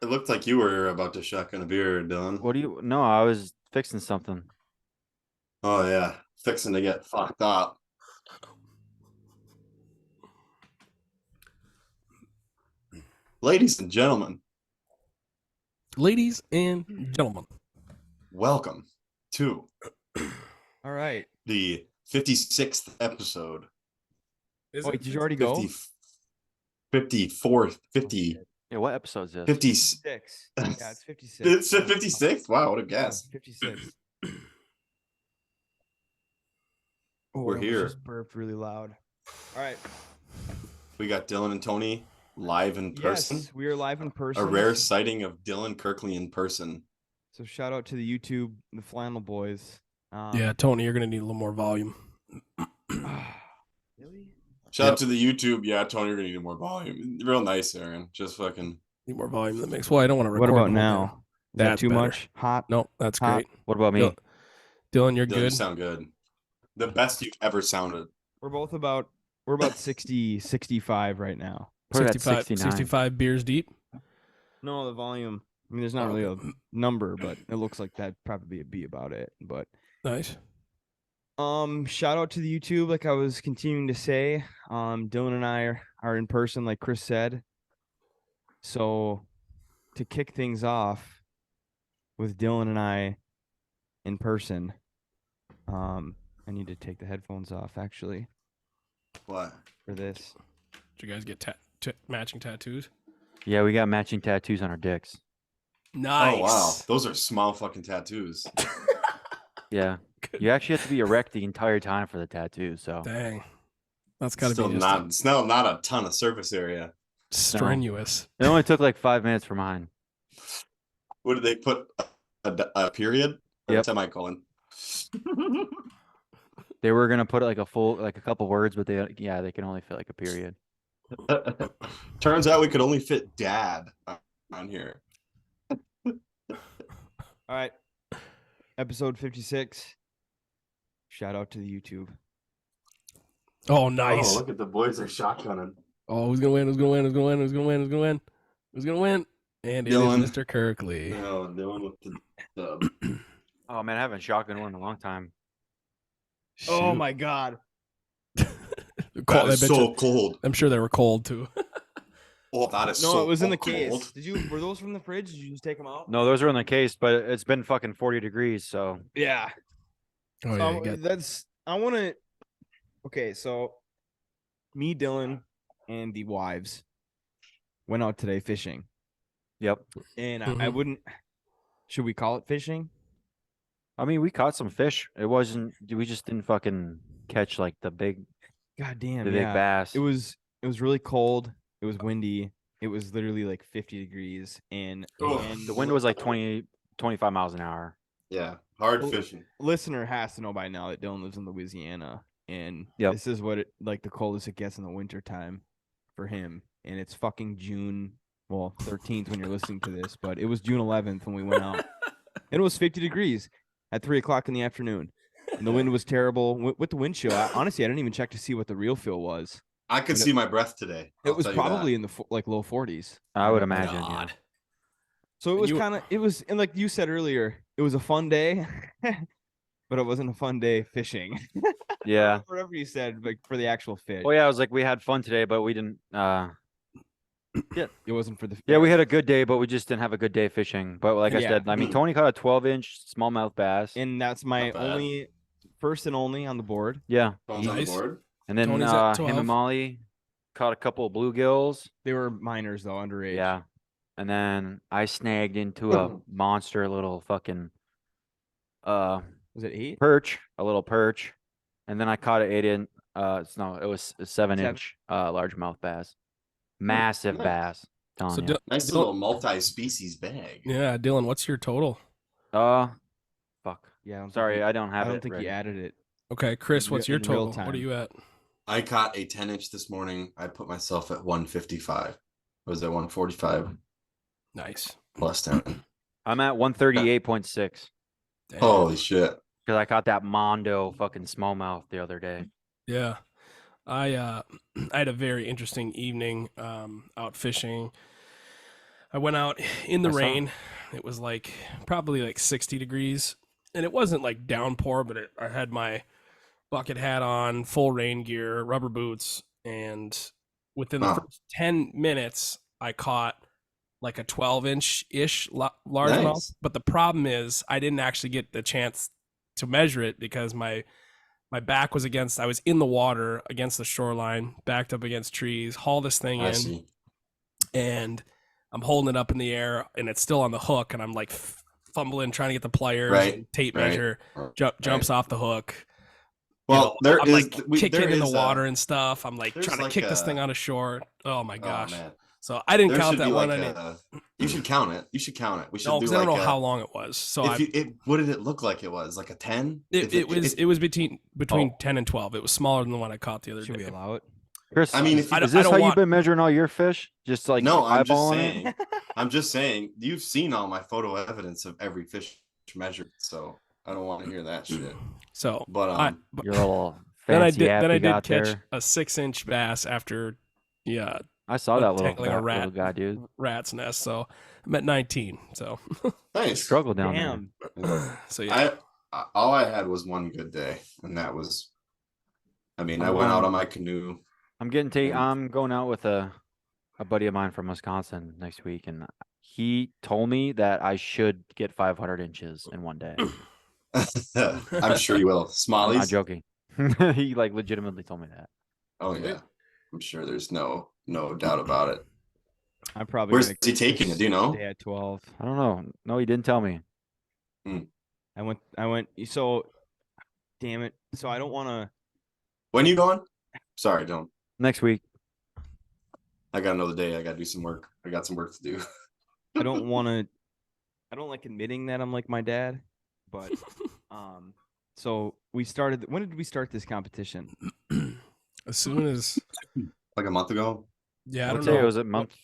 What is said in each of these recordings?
It looked like you were about to shotgun a beer, Dylan. What do you? No, I was fixing something. Oh yeah, fixing to get fucked up. Ladies and gentlemen, welcome to All right. the 56th episode. Wait, did you already 50, go? 54th, 50, Yeah, what episode is this? 50. 56. Yeah, it's 56. It's 56th? Wow, what a guess. 56. We're I here. Just burped really loud. All right. We got Dylan and Tony live in person. Yes, we are live in person. A rare sighting of Dylan Kirkley in person. So shout out to the YouTube, the Flannel Boys. Yeah, Tony, you're going to need a little more volume. Really? Shout out to the YouTube. Yeah, Tony, you're going to need more volume. Real nice, Aaron. Just fucking. Need more volume in the mix. Well, I don't want to record. What about now? Is that too better. much? Hot? No, that's Hot. great. What about me? Dylan, you're Dylan, good. you sound good. The best you've ever sounded. We're about 60, 65 right now. Put it at 65, 69. 65 beers deep. No, the volume. I mean, there's not really a number, but it looks like that'd probably be about it. But Nice. shout out to the YouTube, like I was continuing to say. Dylan and I are in person, like Chris said. So to kick things off with Dylan and I in person, I need to take the headphones off actually What? for this. Did you guys get matching tattoos? Yeah, we got matching tattoos on our dicks. Nice. Oh, wow. Those are small fucking tattoos. Yeah. You actually have to be erect the entire time for the tattoo. So Dang. That's got to Still be just not, it's not a ton of surface area. strenuous. it only took like 5 minutes for mine. What did they put? A period? Or Yep. Semicolon. They were gonna put like a couple words, but they can only fit like a period. Turns out we could only fit dad on here. All right. Episode 56. Shout out to the YouTube. Oh, nice. Oh, look at the boys are shotgunning. Oh, who's going to win? Who's going to win? Who's going to win? Who's going to win? Who's going to win? Who's going to win? And it Dylan. is Mr. Kirkley. Oh, Dylan with the Oh man, I haven't shotgun one in a long time. Oh Shoot. my God. That is so cold. I'm sure they were cold too. Oh, that is No, so it was in the cold. case. Were those from the fridge? Did you just take them out? No, those are in the case, but it's been fucking 40 degrees. So Yeah. Oh yeah, you got Okay, so me, Dylan, and the wives went out today fishing. yep. And I Mhm. wouldn't. Should we call it fishing? I mean, we caught some fish. We just didn't fucking catch like the big God damn. big bass. It was really cold. It was windy. It was literally like 50 degrees, and The wind was like 20, 25 miles an hour. Yeah, hard Well, fishing. listener has to know by now that Dylan lives in Louisiana, and Yep. this is what the coldest it gets in the winter time for him. And it's fucking June 13th when you're listening to this, but it was June 11th when we went out, and it was 50 degrees at 3:00 in the afternoon, and the wind was terrible. With the wind chill, honestly, I didn't even check to see what the real feel was. I could see my breath today. It was I'll tell you probably that. in the low 40s. I would imagine. Yeah. God. So it was and like you said earlier, it was a fun day, but it wasn't a fun day fishing. Yeah. Whatever you said, like for the actual fish. Well, yeah, I was like, we had fun today, but we didn't. It wasn't for the. Yeah, we had a good day, but we just didn't have a good day fishing. But like I Yeah. said, I mean, Tony caught a 12-inch smallmouth bass. And that's my Not bad. first and only on the board. Yeah, Phone's on the Nice. board. and then Tony's at him 12. and Molly caught a couple of bluegills. They were minors though, underage. Yeah, and then I snagged into a monster little fucking Was it 8? perch, a little perch, and then I caught an 8-inch. It was a 7-inch largemouth bass, massive Nice. bass. Telling So you. Nice little multi-species bag. Yeah, Dylan, what's your total? Fuck. Yeah. I don't think Sorry, he- I don't have I it. don't think ready. he added it. Okay, Chris, In what's real- your in real total? What are time. you at? I caught a 10-inch this morning. I put myself at 155. I was at 145 Nice. plus 10. I'm at 138.6 Damn. Holy shit. because I caught that Mondo fucking smallmouth the other day. Yeah. I had a very interesting evening out fishing. I went out in the I saw. rain. It was like probably like 60 degrees, and it wasn't like downpour, but I had my bucket hat on, full rain gear, rubber boots, and within the Wow. first 10 minutes, I caught like a 12-inch-ish largemouth. Nice. But the problem is I didn't actually get the chance to measure it because my back was against, I was in the water against the shoreline, backed up against trees, haul this thing I in, see. and I'm holding it up in the air and it's still on the hook, and I'm like fumbling, trying to get the pliers, Right, and tape right, measure, right. jumps off the hook. Well, there I'm is like kicking there in the is water and stuff. I'm like there's trying to like kick this a- thing out of shore. Oh my Oh gosh. man, So I didn't there count should that be one. like I didn't. you should count it. You should count it. We should No, do because I like don't know a, how long it was. So what did it look like? It was like a 10. it was between Oh. 10 and 12. It was smaller than the one I caught the other Should we day. allow it? Chris, I mean, if you- is I this don't how want- you've been measuring all your fish? Just like No, I'm just eyeballing saying. it? I'm just saying. You've seen all my photo evidence of every fish measured, so I don't want to hear that shit. So But but Your little then fancy app I you did got catch there. a 6-inch bass after I saw that little, untangling a little guy, dude. rat's nest. So I'm at 19. So nice. Struggle down Damn. so yeah. All I had was one good day, and that was. I mean, I went out on my canoe. I'm going out with a buddy of mine from Wisconsin next week, and he told me that I should get 500 inches in one day. I'm sure you will. I'm not Smallies. joking. He like legitimately told me that. Oh yeah, I'm sure there's no doubt about it. I'm probably Where's gonna he taking it? Do you know? stay at 12. I don't know. No, he didn't tell me. I went. So, damn it. So I don't want to. When you going? Sorry, don't. Next week. I got another day. I got to do some work. I got some work to do. I don't want to. I don't like admitting that I'm like my dad, but so we started. When did we start this competition? As soon as Like a month ago, yeah, I I'd don't say know. it was a month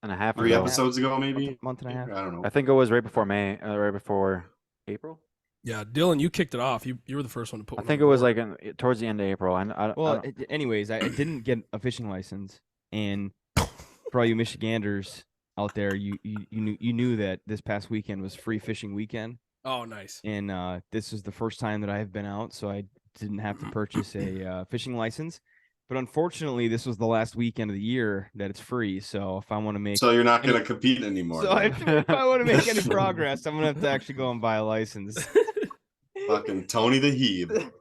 and a half 3 ago. episodes ago, maybe. Month and a half. I don't know. I think it was right before May, right before April. Yeah, Dylan, you kicked it off. You were the first one to put. I one think on it was board. like towards the end of April. I Well, don't- anyways, I didn't get a fishing license, and for all you Michiganders out there, you knew that this past weekend was free fishing weekend, Oh, nice. and this was the first time that I have been out, so I didn't have to purchase a fishing license. But unfortunately, this was the last weekend of the year that it's free. So if I want to make, So you're not going to compete anymore. so then. if I want to make any progress, I'm gonna have to actually go and buy a license. Fucking Tony the Heeb.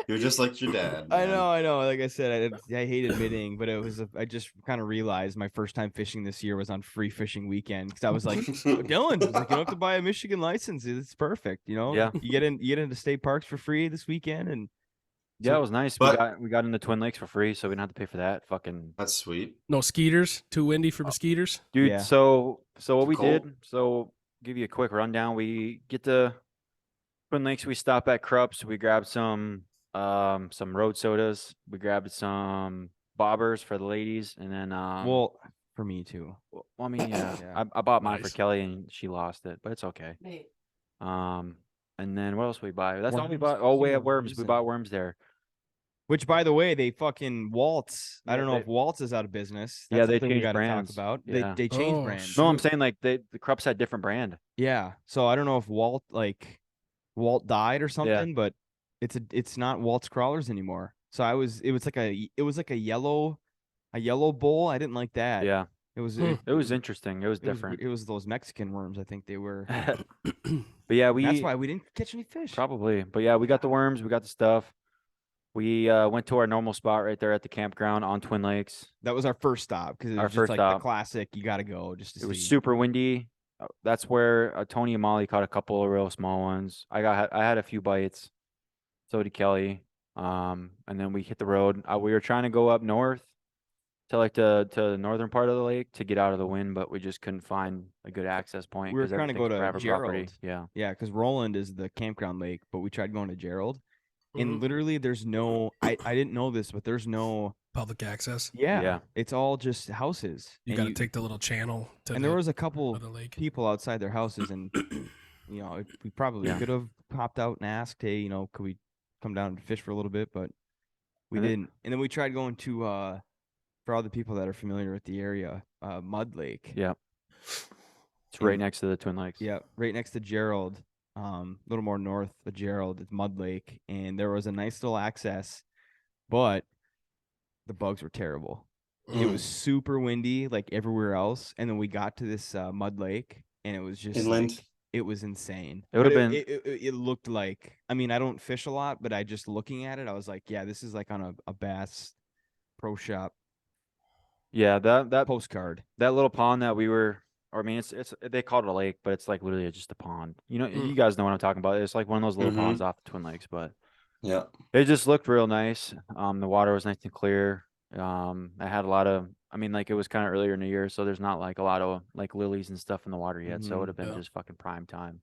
You're just like your dad. I man. know. Like I said, I hate admitting, but it was. I just kind of realized my first time fishing this year was on free fishing weekend because I was like, Dylan, was like, you don't have to buy a Michigan license. It's perfect. You know, Yeah. You get into state parks for free this weekend, and yeah, it was nice. but- we got into Twin Lakes for free, so we didn't have to pay for that. Fucking That's sweet. No skeeters. Too windy for mosquitoes. dude. Yeah. So what we Cold. did. So give you a quick rundown. We get to Twin Lakes. We stop at Krupp's. We grabbed some road sodas. We grabbed some bobbers for the ladies, and then well, for me too. well, I mean, yeah, Yeah. I bought mine for Nice. Kelly, and she lost it, but it's okay. And then what else we buy? That's all we Worms? bought. Oh, we Yeah, had worms. worms We and- bought worms there. Which, by the way, they fucking Waltz. I Yeah, don't know they- if Waltz is out of business. Yeah, That's they something we changed gotta brands. talk about. Yeah. They changed Oh, brands. shit. No, I'm saying like the Krups had different brand. Yeah. So I don't know if Walt died or something, but it's not Walt's crawlers anymore. So it was like a yellow bowl. I didn't like that. Yeah, It was Hmm. it was interesting. It was it was- different. It was those Mexican worms. I think they were. But yeah, we That's why we didn't catch any fish. probably. But yeah, we got the worms. We got the stuff. We went to our normal spot right there at the campground on Twin Lakes. That was our first stop because it Our was just first like stop. the classic. You got to go just to It was see. super windy. That's where Tony and Molly caught a couple of real small ones. I had a few bites. So did Kelly. And then we hit the road. We were trying to go up north to like to the northern part of the lake to get out of the wind, but we just couldn't find a good access point. We were 'cause trying to go everything's to private property. Gerald. Yeah. Yeah, because Roland is the campground lake, but we tried going to Gerald, and Mhm. literally there's no. I didn't know this, but there's no. Public access. Yeah, Yeah. it's all just houses. You and got to take the little channel to And the there was a couple other lake. people outside their houses, and we probably Yeah. could have popped out and asked, hey, could we come down and fish for a little bit, but we And it- didn't. And then we tried going to for all the people that are familiar with the area, Mud Lake. Yeah. It's right next to the Twin Lakes. Yeah, right next to Gerald. A little more north of Gerald, it's Mud Lake, and there was a nice little access, but the bugs were terrible. It was super windy, like everywhere else, and then we got to this Mud Lake, and it was just Inland. like, it was insane. It would've But been- It looked like. I mean, I don't fish a lot, but I just looking at it, I was like, yeah, this is like on a Bass Pro Shop Yeah, that postcard. that little pond that we were, or I mean, it's they called it a lake, but it's like literally just a pond. You know, you guys know what I'm talking about. It's like one of those little ponds off the Twin Lakes, but Yeah. it just looked real nice. The water was nice and clear. It had a lot of, I mean, like it was kind of earlier in the year, so there's not like a lot of like lilies and stuff in the water yet. So it would have been Yeah. just fucking prime time.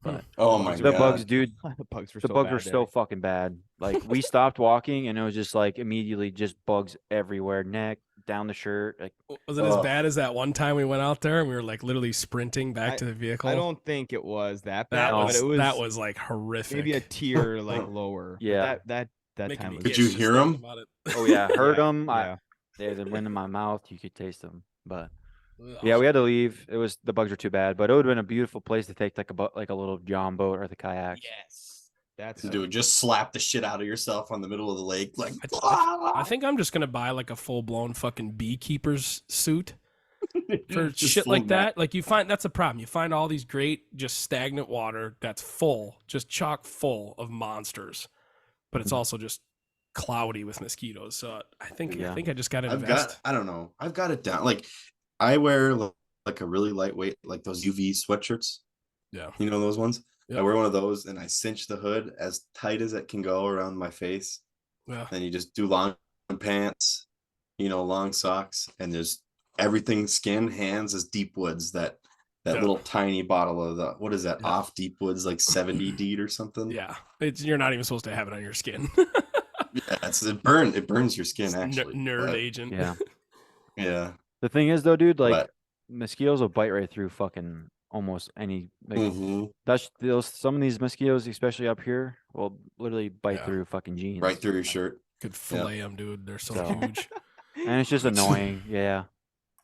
But Oh my the god. bugs, dude, The bugs were the so bugs bad were there. so fucking bad. Like we stopped walking and it was just like immediately just bugs everywhere, neck, down the shirt. Like Was it as bad as that one time we went out there and we were like literally sprinting back to the vehicle? I don't think it was that That bad, was, but it was that was like horrific. maybe a tier like lower. But Yeah. that Making time me was. Could itch you just hear thinking 'em? about it. oh yeah, heard Yeah, them. yeah. They the wind in my mouth. You could taste them, but Ugh. yeah, we had to leave. It was the bugs were too bad, but it would have been a beautiful place to take like a little john boat or the kayak. Yes, that's Dude, just slap the shit out of yourself on the middle of the lake. Like, I think I'm just gonna buy like a full blown fucking beekeeper's suit for Just shit full like mat. that. Like you find that's a problem. You find all these great just stagnant water that's full, just chock full of monsters, but it's also just cloudy with mosquitoes. So I think Yeah. I just gotta I've invest. got, I don't know. I've got it down. Like, I wear like a really lightweight, like those UV sweatshirts. Yeah. You know those ones? Yep. I wear one of those and I cinch the hood as tight as it can go around my face. Yeah. Then you just do long pants, long socks, and there's everything skin, hands as deep woods. That Yeah. little tiny bottle of the, what is that? Yeah. Off deep woods, like 70 deed or something. Yeah. You're not even supposed to have it on your skin. Yeah, it burns your skin actually. Nerd but, agent. Yeah. yeah. The thing is though, dude, like But- mosquitoes will bite right through fucking almost any. Like, Mhm. some of these mosquitoes, especially up here, will literally bite Yeah. through fucking jeans. Right through your shirt. Could fillet them, dude. They're so So- huge. And it's just annoying. Yeah.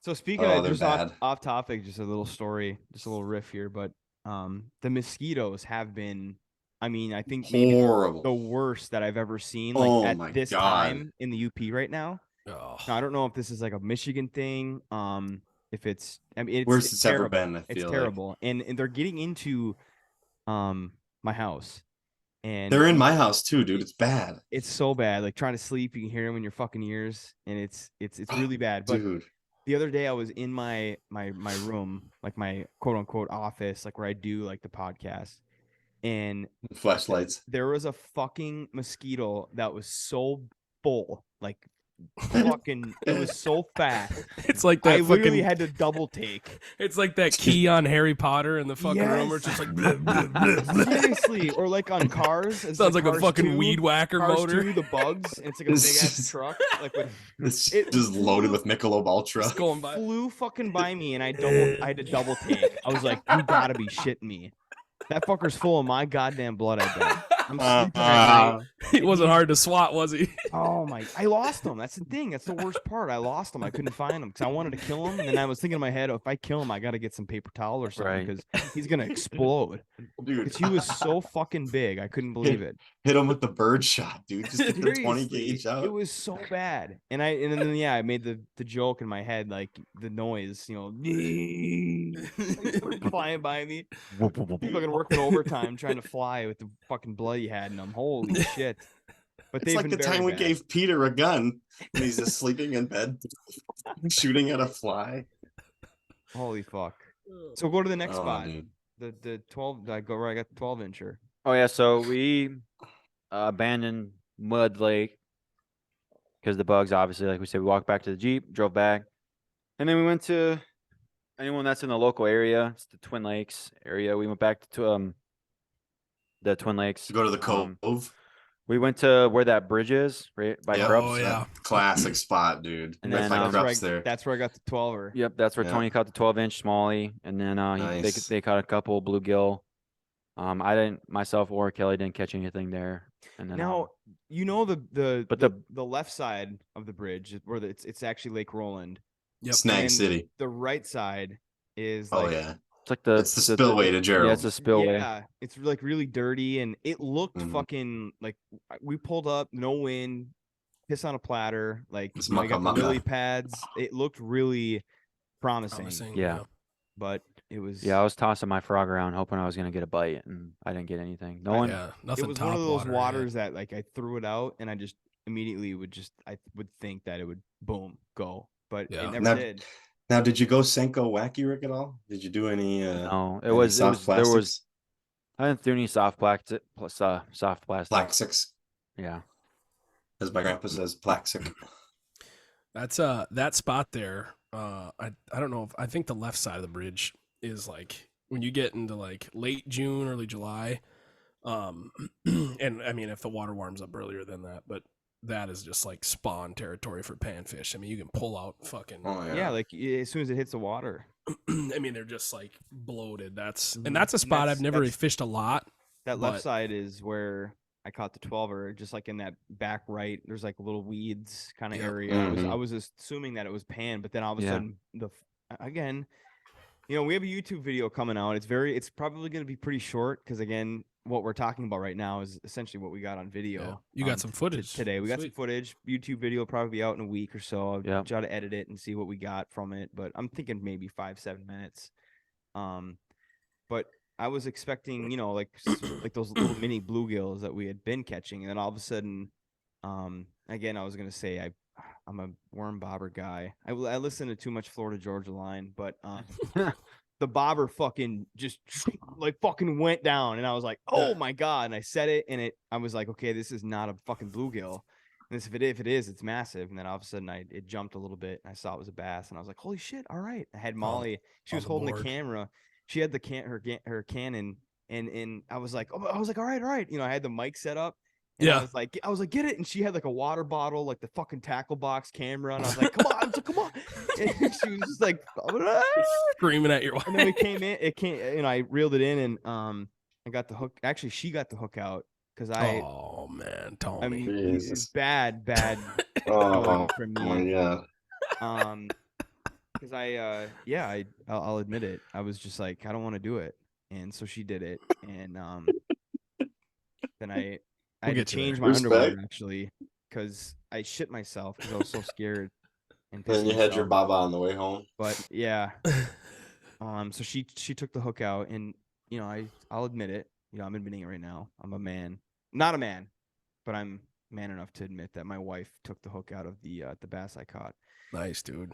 So speaking Oh, of they're just bad. off topic, just a little story, just a little riff here, but the mosquitoes have been, I mean, I think maybe Horrible. the worst that I've ever seen, Oh like my at this God. time in the UP right now. Oh. Now, I don't know if this is like a Michigan thing. If it's, I mean, Worst it's ever terrible. been, I It's feel like. terrible, and they're getting into, my house, and They're in my house too, dude. It's bad. it's so bad. Like trying to sleep, you can hear them in your fucking ears, and it's really bad. But Dude. the other day I was in my room, like my quote unquote office, like where I do like the podcast, and Flashlights. there was a fucking mosquito that was so full, like fucking, it was so fast. It's like I that literally fucking. had to double take. It's like that key on Harry Potter in the fucking room where it's just like. Blah, blah, blah, blah. Seriously, or like on cars. It's Sounds like a Cars fucking 2, weed whacker Cars motor. 2, the bugs, and it's like a big It's ass just- truck, like with It's It just loaded flew- with Michelob Ultra. Just going by. flew fucking by me, and I had to double take. I was like, you gotta be shitting me. That fucker's full of my goddamn blood, I bet. I'm sleeping at night. He wasn't hard to swat, was he? Oh my! I lost him. That's the thing. That's the worst part. I lost him. I couldn't find him because I wanted to kill him, and then I was thinking in my head, oh, if I kill him, I got to get some paper towel or something Right. because he's gonna explode. Dude, Because he was so fucking big, I couldn't believe it. hit him with the bird shot, dude. Just get the 20 Seriously, gauge out. It was so bad, and then yeah, I made the joke in my head, like the noise, flying by me. Fucking working overtime trying to fly with the fucking blood he had in him. Holy shit! But It's they've like been the very time we bad. gave Peter a gun and he's just sleeping in bed, shooting at a fly. Holy fuck! So go to the next Oh, spot. dude. The 12. I go where I got the 12-incher. Oh yeah, so we abandoned Mud Lake because the bugs, obviously, like we said, we walked back to the Jeep, drove back, and then we went to anyone that's in the local area. It's the Twin Lakes area. We went back to the Twin Lakes. To go to the cove. We went to where that bridge is, right by Yeah. Krups. Oh, yeah. Classic spot, dude. And Right then, by um, Krups there. That's where I got the 12er. Yep, that's where Yeah. Tony caught the 12-inch smallie, and then Nice. they caught a couple bluegill. I didn't myself or Kelly didn't catch anything there. And then Now you know But the left side of the bridge where it's actually Lake Roland. Yep. Snag and City. The right side is Oh like yeah. It's like the It's the spillway to Yeah, it's Gerald's. a spillway. Yeah, it's like really dirty, and it looked Mhm. fucking like we pulled up, no wind, piss on a platter, like It's you know, you got the mucka lily mucka. pads. It looked really promising, Promising. Yeah. but it was Yeah, I was tossing my frog around hoping I was gonna get a bite, and I didn't get anything. No one. Yeah. it Nothing. was one of top those water waters that like I threw it out, and I just immediately I would think that it would boom go, but Yeah. it never Now- did. Now, did you go Senko Wacky Rick at all? Did you do any? No, it any was soft there was. plastics? I didn't do any soft plastic plus soft plastic. Plaxics, Yeah. as my grandpa says, plaxic. That's that spot there. I don't know if I think the left side of the bridge is like when you get into like late June, early July. And I mean if the water warms up earlier than that, but that is just like spawn territory for panfish. I mean you can pull out fucking Oh yeah. Yeah, like as soon as it hits the water. I mean they're just like bloated. That's Mhm. and that's a And spot that's- I've never really that's- fished a lot. That left But- side is where I caught the 12er, just like in that back right. There's like little weeds kind of Yep. area. Mhm. I was assuming that it was pan, but then all of a Yeah. sudden again, you know, we have a YouTube video coming out. It's probably going to be pretty short because again, what we're talking about right now is essentially what we got on video. Yeah. You got some footage today. We got some Sweet. footage. YouTube video will probably be out in a week or so. I'll Yeah. try to edit it and see what we got from it, but I'm thinking maybe 5-7 minutes. But I was expecting, you know, like those little mini bluegills that we had been catching, and then all of a sudden, again, I was gonna say I'm a worm bobber guy. I listen to too much Florida Georgia Line, but the bobber fucking just like fucking went down, and I was like, oh my god! And I said it, and I was like, okay, this is not a fucking bluegill. And if it is, it's massive. And then all of a sudden, it jumped a little bit, and I saw it was a bass, and I was like, holy shit! All right. I had Molly. She on was the holding the board. camera. She had her Canon, and I was like, all right. You know, I had the mic set up. And Yeah. I was like, get it. And she had like a water bottle, like the fucking tackle box camera. And I was like, come on, come on. And she was just like, Screaming at your wife. and then we came in, you know, I reeled it in, and I got the hook. Actually, she got the hook out because Oh man, Tony. I mean, Jesus. it's bad Oh, for oh my me. god. Because I'll admit it. I was just like, I don't want to do it, and so she did it, and then I had to get to there. change my underwear Respect. actually because I shit myself because I was so scared. And Then you pissing had your myself. baba on the way home. But yeah, so she took the hook out, and you know, I'll admit it. You know, I'm admitting it right now. I'm a man, not a man, but I'm man enough to admit that my wife took the hook out of the bass I caught. Nice, dude.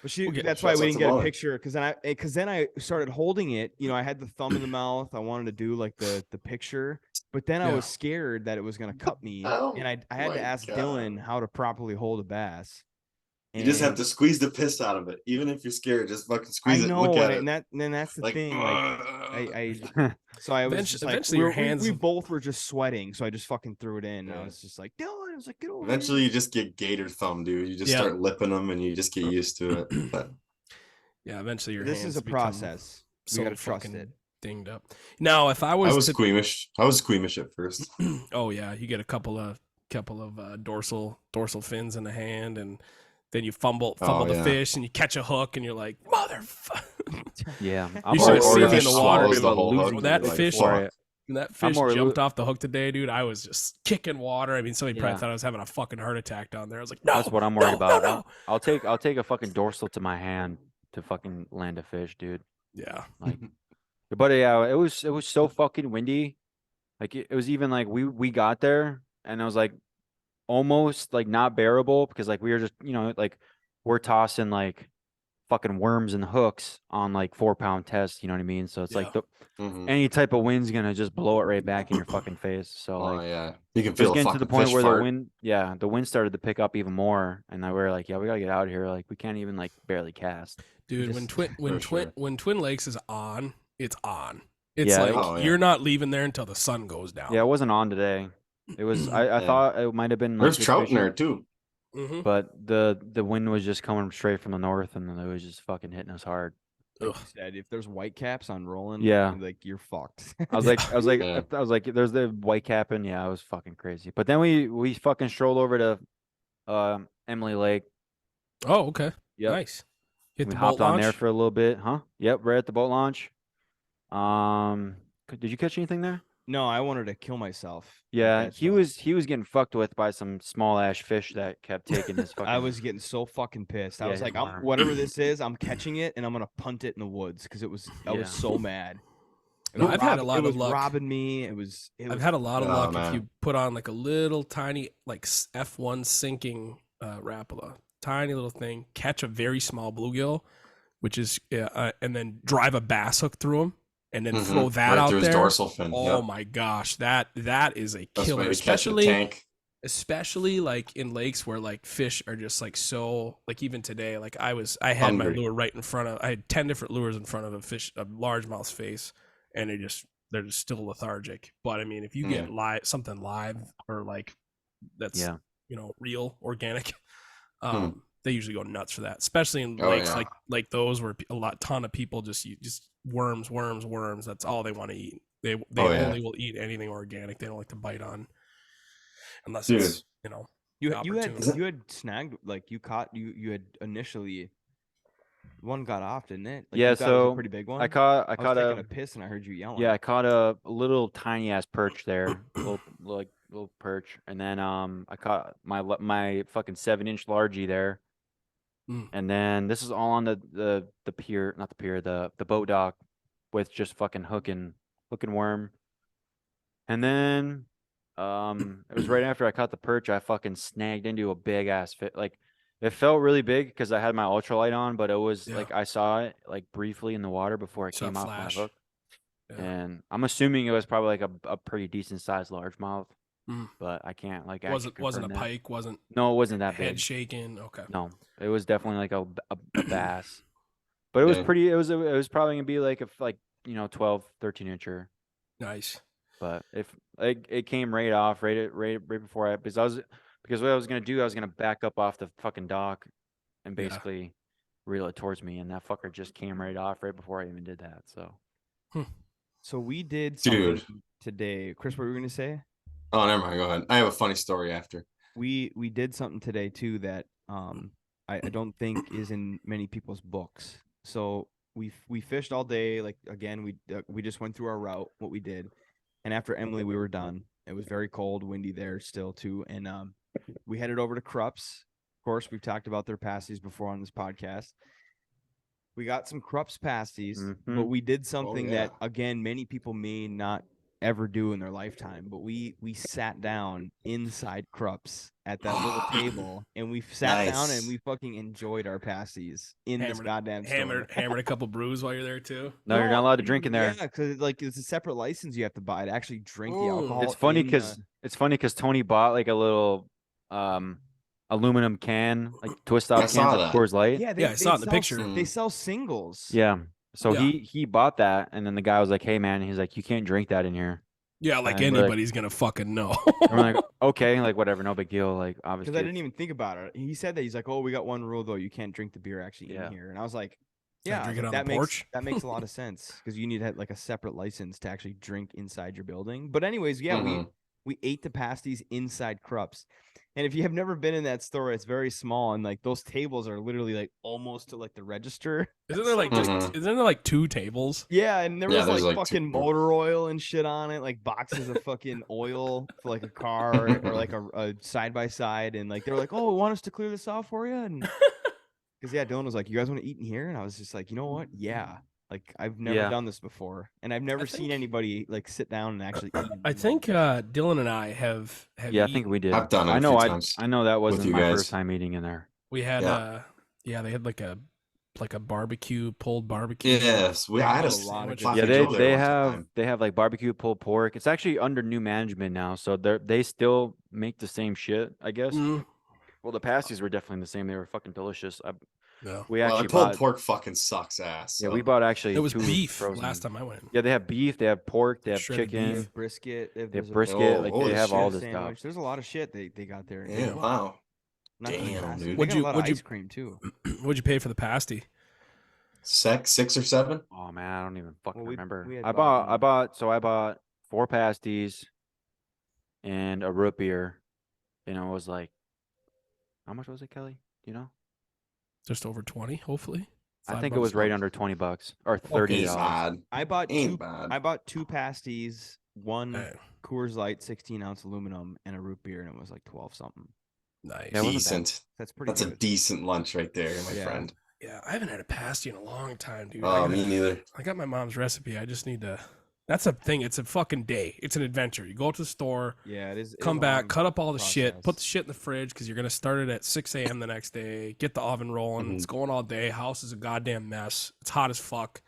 But she We'll get- that's why shouts we out didn't to get a Molly. picture because then I started holding it. You know, I had the thumb in the mouth. I wanted to do like the picture, but then I Yeah. was scared that it was gonna cut me, Oh and I had to my ask God. Dylan how to properly hold a bass. You just have And to squeeze the piss out of it, even if you're scared. Just fucking squeeze I it. know, Look at and it. then that's the Like, thing. Like so I was just like, Eventually your hands we will- both were just sweating, so I just fucking threw it in. And I Yeah. was just like, Dylan, I was like, get over Eventually, here. you just get gator thumb, dude. You just Yeah. start lipping them, and you just get used to it. But Yeah, eventually your This hands is a become process. So We gotta trust fucking it. dinged up. Now, if I I was, was to, squeamish. I was squeamish at first. oh yeah, you get a couple of dorsal fins in the hand, and then you fumble the yeah. fish, and you catch a hook, and you're like, motherfucker! Yeah, You should have Or seen the me in fish the water. swallows dude. the whole hook, When that you're like, fish, "Fuck." when that I'm fish more jumped off the hook today, dude, I was just kicking water. I mean, somebody probably Yeah. thought I was having a fucking heart attack down there. I was like, no, That's what I'm worried no, about. no. I'll take a fucking dorsal to my hand to fucking land a fish, dude. Yeah, Like, but yeah, it was so fucking windy. Like it was even like we got there and it was like almost like not bearable because like we were just like we're tossing like fucking worms and hooks on like 4-pound tests. You know what I mean? So it's like Mhm. any type of wind's gonna just blow it right back in your fucking face. So Oh like yeah, you can it was feel getting the to the fucking point fish where fart. the wind started to pick up even more, and we were like, yeah, we gotta get out of here. Like we can't even like barely cast. dude. For sure. When Twin Lakes is on, it's on. It's Yeah, like Oh, yeah. you're not leaving there until the sun goes down. Yeah, it wasn't on today. It was. I Yeah. thought it might have been. Like, There's good trout in fishing, there too. Mm-hmm. but the wind was just coming straight from the north, and then it was just fucking hitting us hard. Like you said, if there's white caps on rolling, Yeah. like you're fucked. I was like, there's the white cap, and yeah, it was fucking crazy. But then we fucking strolled over to Emily Lake. Oh, okay. Yep. Nice. Hit We the hopped boat on launch. there for a little bit, huh? Yep, right at the boat launch. Did you catch anything there? No, I wanted to kill myself. with Yeah, that he stuff. was getting fucked with by some small ash fish that kept taking his fucking. I was getting so fucking pissed. I Yeah, was his like, worm. whatever this is, I'm catching it and I'm gonna punt it in the woods because I was Yeah. so mad. No, I've had a lot It was of luck. robbing me. It was. I've had a lot of Oh, luck if man. you put on like a little tiny like F1 sinking Rapala, tiny little thing, catch a very small bluegill, which is and then drive a bass hook through him, and then Mhm. throw that Right out through his there. dorsal fin. Oh Yep. my gosh, that is a Best way killer, to catch a tank. especially like in lakes where like fish are just like so like even today like I had Hungry. my lure right in front of I had 10 different lures in front of a largemouth's face, and they're just still lethargic. But I mean, if you get something live or like that's Yeah. real organic, Hmm. they usually go nuts for that, especially in Oh, lakes yeah. like those where ton of people just worms. That's all they want to eat. They Oh, yeah. only will eat anything organic. They don't like to bite on unless Dude. it's You opportune. had snagged like you had initially one got off, didn't it? Like Yeah, you thought it was a so pretty big one. I caught was taking a piss and I heard you yelling. yeah, I caught a little tiny ass perch there, little perch, and then I caught my fucking 7-inch largie there, Mm. and then this is all on the pier, not the pier, the boat dock, with just fucking hooking worm, and then it was right after I caught the perch, I fucking snagged into a big ass fit. Like it felt really big because I had my ultralight on, but it was Yeah. like I saw it like briefly in the water before it Saw came off my flash. hook. Yeah. And I'm assuming it was probably like a pretty decent sized largemouth, Mm. but I can't like wasn't actually a confirm that. pike, wasn't No, it wasn't that head big. shaking. Okay. No, it was definitely like a bass, but it was Dang. pretty. It was probably gonna be like 12, 13 incher. Nice. But if it came right off right before because what I was gonna do, I was gonna back up off the fucking dock and Yeah. basically reel it towards me, and that fucker just came right off right before I even did that. So we did something Dude. today. Chris, what were you gonna say? Oh, never mind. Go ahead. I have a funny story after. We did something today too that I don't think is in many people's books. So we fished all day. Like again, we just went through our route, what we did, and after Emily, we were done. It was very cold, windy there still too, and we headed over to Krupp's. Of course, we've talked about their pasties before on this podcast. We got some Krupp's pasties, but we did something that again many people may not ever do in their lifetime. But we sat down inside Krupp's at that little table, and we sat down and Nice. we fucking enjoyed our pasties in this goddamn store. Hammered a couple brews while you're there too. No, you're not allowed to drink in there. Yeah, because like it's a separate license you have to buy to actually drink the alcohol. It's funny in because Tony bought like a little aluminum can, like twist off I cans saw of that. Coors Light. yeah, Yeah, I saw it in the sell- picture. They sell singles. Yeah. So Yeah. he bought that, and then the guy was like, "Hey man," he's like, "You can't drink that in here." Yeah, like And we're like- anybody's gonna fucking know. And we're like, "Okay, like whatever, no big deal." Like obviously, Because I didn't even think about it. He said that he's like, "Oh, we got one rule though. You can't drink the beer actually Yeah. in here." And I was like, Can I "Yeah, drink it on that the makes porch?" that makes a lot of sense because you need to have like a separate license to actually drink inside your building." But anyways, yeah, Mhm. we ate the pasties inside Krupp's, and if you have never been in that store, it's very small and like those tables are literally like almost to like the register. Isn't there like Mhm. isn't there like 2 tables? Yeah, and there Yeah, was there's, like like, two fucking more. motor oil and shit on it, like boxes of fucking oil for like a car or like a side by side, and like they were like, "Oh, want us to clear this off for you?" And because yeah, Dylan was like, "You guys want to eat in here?" And I was just like, "You know what? Yeah." Like I've never Yeah. done this before, and I've never seen think- anybody like sit down and actually eat. I think Dylan and I have Yeah, I think we did. I've done it I a know. few times I know that with wasn't you my guys. first time eating in there. we had Yeah. they had like a barbecue, pulled barbecue. Yes, I had a lot of Classic Yeah, Joe there they once have time. they have like barbecue pulled pork. It's actually under new management now, so they still make the same shit, I guess. Mm. Well, the pasties were definitely the same. They were fucking delicious. No. We Well, actually the pulled bought. pork fucking sucks ass. Yeah, So. we bought actually. It was 2 beef frozen. last time I went. Yeah, they have beef. They have pork. They have Shredded chicken. beef. brisket. They have there's a brisket. Oh, Like holy they have all shit. this sandwich. stuff. There's a lot of shit they got there. Yeah, wow. Not just Damn, pasties. dude. They Would got you- a lot would of you- ice cream too. What'd you pay for the pasty? 6 or 7? Oh man, I don't even fucking Well, we remember. had I bought bought 4 pasties and a root beer, and it was like, how much was it, Kelly? Do you know? Just over 20, hopefully. I think it $5 was right more. under $20 or $30. Ain't bad. I bought Ain't two. bad. I bought 2 pasties, one Hey, Coors Light 16-ounce aluminum, and a root beer, and it was like 12 something. nice. Yeah, it wasn't bad. Decent. That's pretty That's a good. decent lunch right there, my Yeah. friend. Yeah, I haven't had a pasty in a long time, dude. Oh, me neither. I got my mom's recipe. I just need to. That's a thing. It's a fucking day. It's an adventure. You go to the store, Yeah, it is. it is come a back, long cut up all the shit, put the process. shit in the fridge because you're gonna start it at 6 a.m. the next day. Get the oven rolling. It's going all day. House is a goddamn mess. It's hot as fuck.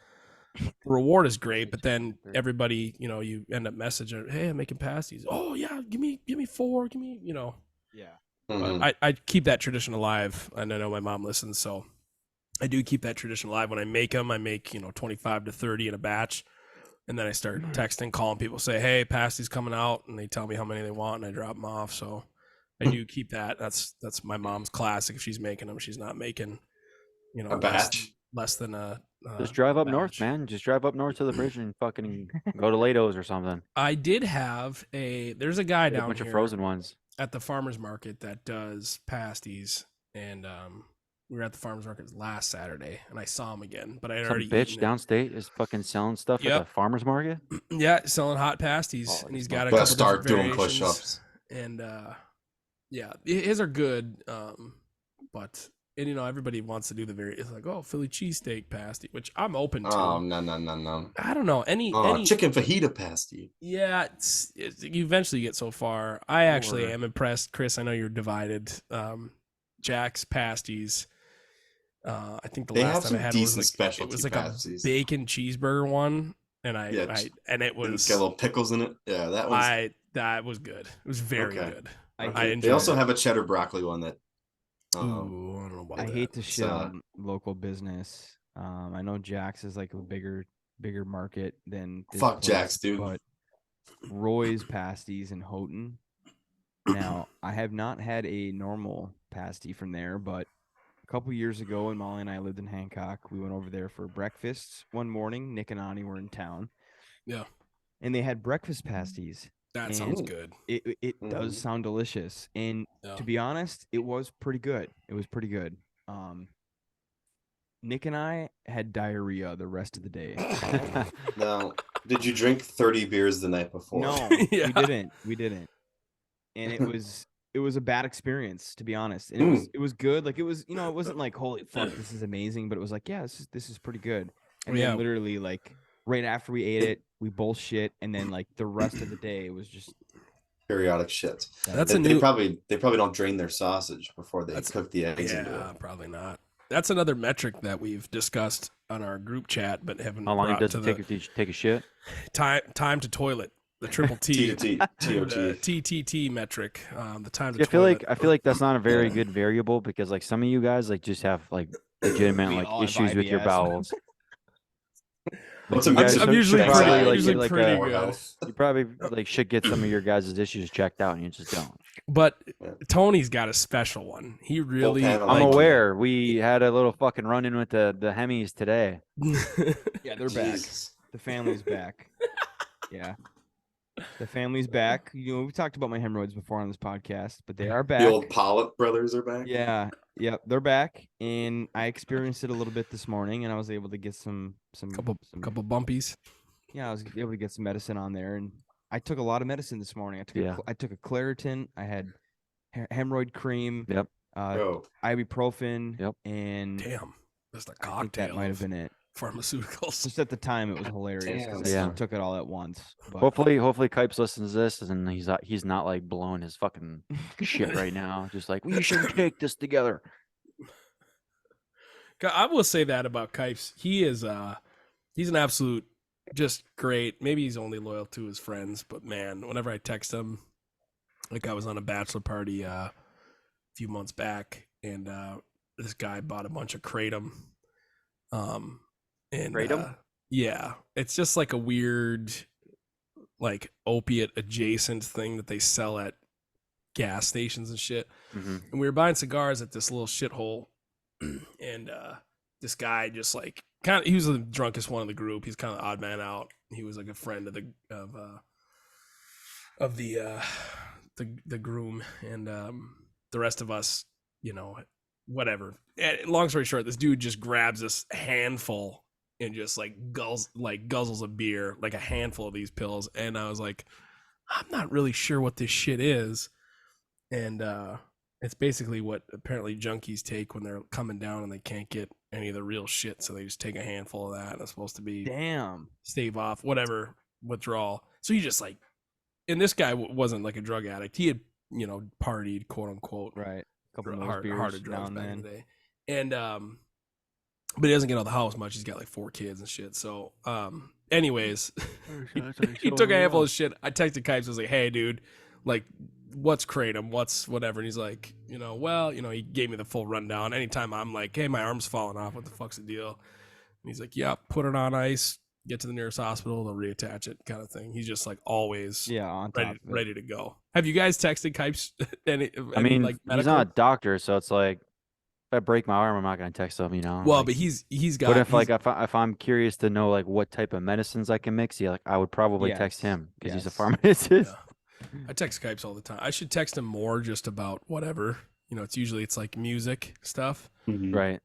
The reward is great, but then everybody, you end up messaging, "Hey, I'm making pasties." Oh yeah, give me 4. Give me, Yeah. Mhm. But I keep that tradition alive, and I know my mom listens, so I do keep that tradition alive. When I make them, I make 25 to 30 in a batch, and then I start texting, calling people, say, "Hey, pasties coming out," and they tell me how many they want, and I drop them off. So I do keep that. That's my mom's classic. If she's making them, she's not making A batch. less than a. Just drive up north, batch. man. Just drive up north to the bridge and fucking go to Lado's or something. I did have there's a guy Get a down bunch of here frozen ones. at the farmer's market that does pasties, and we were at the farmer's market last Saturday, and I saw him again, but I had Some already bitch eaten downstate is fucking selling stuff at Yep. the farmer's market. it. Yeah, selling hot pasties, Oh, and he's these got a Gotta couple start different doing variations. push-ups. And yeah, his are good, but everybody wants to do it's like, oh, Philly cheesesteak pasty, which I'm open to. Oh, no. I don't know any Chicken fajita pasty. Yeah, you eventually get so far. I actually Or- am impressed, Chris. I know you're divided. Jack's pasties. I think the They last have time some I had decent it specialty was like pasties. a bacon cheeseburger one, and Yeah, and it It's was got little pickles in it. Yeah, that one's that was good. It was very Okay. good. I I hate- enjoyed They also it. have a cheddar broccoli one that Ooh, I don't know about I that. hate to shit uh, on local business. I know Jack's is like a bigger market than this Fuck place, Jack's, dude. But Roy's pasties in Houghton. Now, I have not had a normal pasty from there, but a couple years ago when Molly and I lived in Hancock, we went over there for breakfast one morning. Nick and Ani were in town. Yeah. And they had breakfast pasties. That And sounds good. It does Mhm. sound delicious. And Yeah. to be honest, it was pretty good. It was pretty good. Nick and I had diarrhea the rest of the day. Now, did you drink 30 beers the night before? No, Yeah. we didn't. And it was a bad experience, to be honest. And it was good. Like it was, it wasn't like holy fuck, this is amazing, but it was like, yeah, this is pretty good. And Yeah. then literally like right after we ate it, we both shit, and then like the rest of the day was just Periodic shit. That's They, a they new. probably don't drain their sausage before they That's- cook the eggs into Yeah, it. probably not. That's another metric that we've discussed on our group chat, but haven't How long it brought does to it the take to take a shit? time to toilet, the triple T T, to T, the TOT. TTT metric, the time to I feel toilet. like that's not a very good variable because like some of you guys like just have like legitimate We like all have issues with your IBS. bowels. What's you a guys mix I'm of usually tricks pretty- I like usually to get pretty more good. health? You probably like should get some of your guys' issues checked out and you just don't. But Yeah. Tony's got a special one. He really. Pan, I I'm like it. aware. We had a little fucking run in with the Hemis today. yeah, they're back. Jesus. The family's back. Yeah. The family's back. We've talked about my hemorrhoids before on this podcast, but they are back. The old Pollock brothers are back. Yeah, they're back, and I experienced it a little bit this morning, and I was able to get some couple bumpies. Yeah, I was able to get some medicine on there, and I took a lot of medicine this morning. I took a Claritin. I had hemorrhoid cream. Yep. Oh, Ibuprofen. Yep. And Damn, that's the I think cocktail. that might have been it. Pharmaceuticals. Just at the time, it was hilarious Damn. because I Yeah. took it all at once. But Hopefully Kipes listens to this and he's not like blowing his fucking shit right now. Just like we should take this together. I will say that about Kipes. He is he's an absolute just great. Maybe he's only loyal to his friends, but man, whenever I text him, like I was on a bachelor party a few months back, and this guy bought a bunch of kratom. And Kratom? yeah, it's just like a weird, like opiate adjacent thing that they sell at gas stations and shit. Mhm. And we were buying cigars at this little shithole, and this guy just like he was the drunkest one in the group. He's kind of the odd man out. He was like a friend of the groom, and the rest of us, whatever. And long story short, this dude just grabs this handful and just like guzzles a beer, like a handful of these pills. And I was like, I'm not really sure what this shit is. And it's basically what apparently junkies take when they're coming down and they can't get any of the real shit, so they just take a handful of that, and it's supposed to be Damn. stave off whatever withdrawal. So he just like, and this guy wasn't like a drug addict. He had, you know, partied, quote unquote, Right. A couple of those harder beers drugs down back in then. the day. And but he doesn't get out of the house much. He's got like 4 kids and shit. So anyways, he took a handful of shit. I texted Kipes, I was like, hey dude, like, what's kratom, what's whatever. And he's like, you know, well, you know, he gave me the full rundown. Anytime I'm like, hey, my arm's falling off, what the fuck's the deal? And he's like, yeah, put it on ice, get to the nearest hospital, they'll reattach it, kind of thing. He's just like always On top of it. ready to go. Have you guys texted Kipes I mean, like he's medical? not a doctor, so it's like, if I break my arm, I'm not gonna text him, you know. Well, like, but he's got. But if I'm curious to know like what type of medicines I can mix, yeah, like I would probably text Yes, him because he's a yes. pharmacist. Yeah. I text Kipes all the time. I should text him more just about whatever. You know, it's like music stuff, Mhm. Right.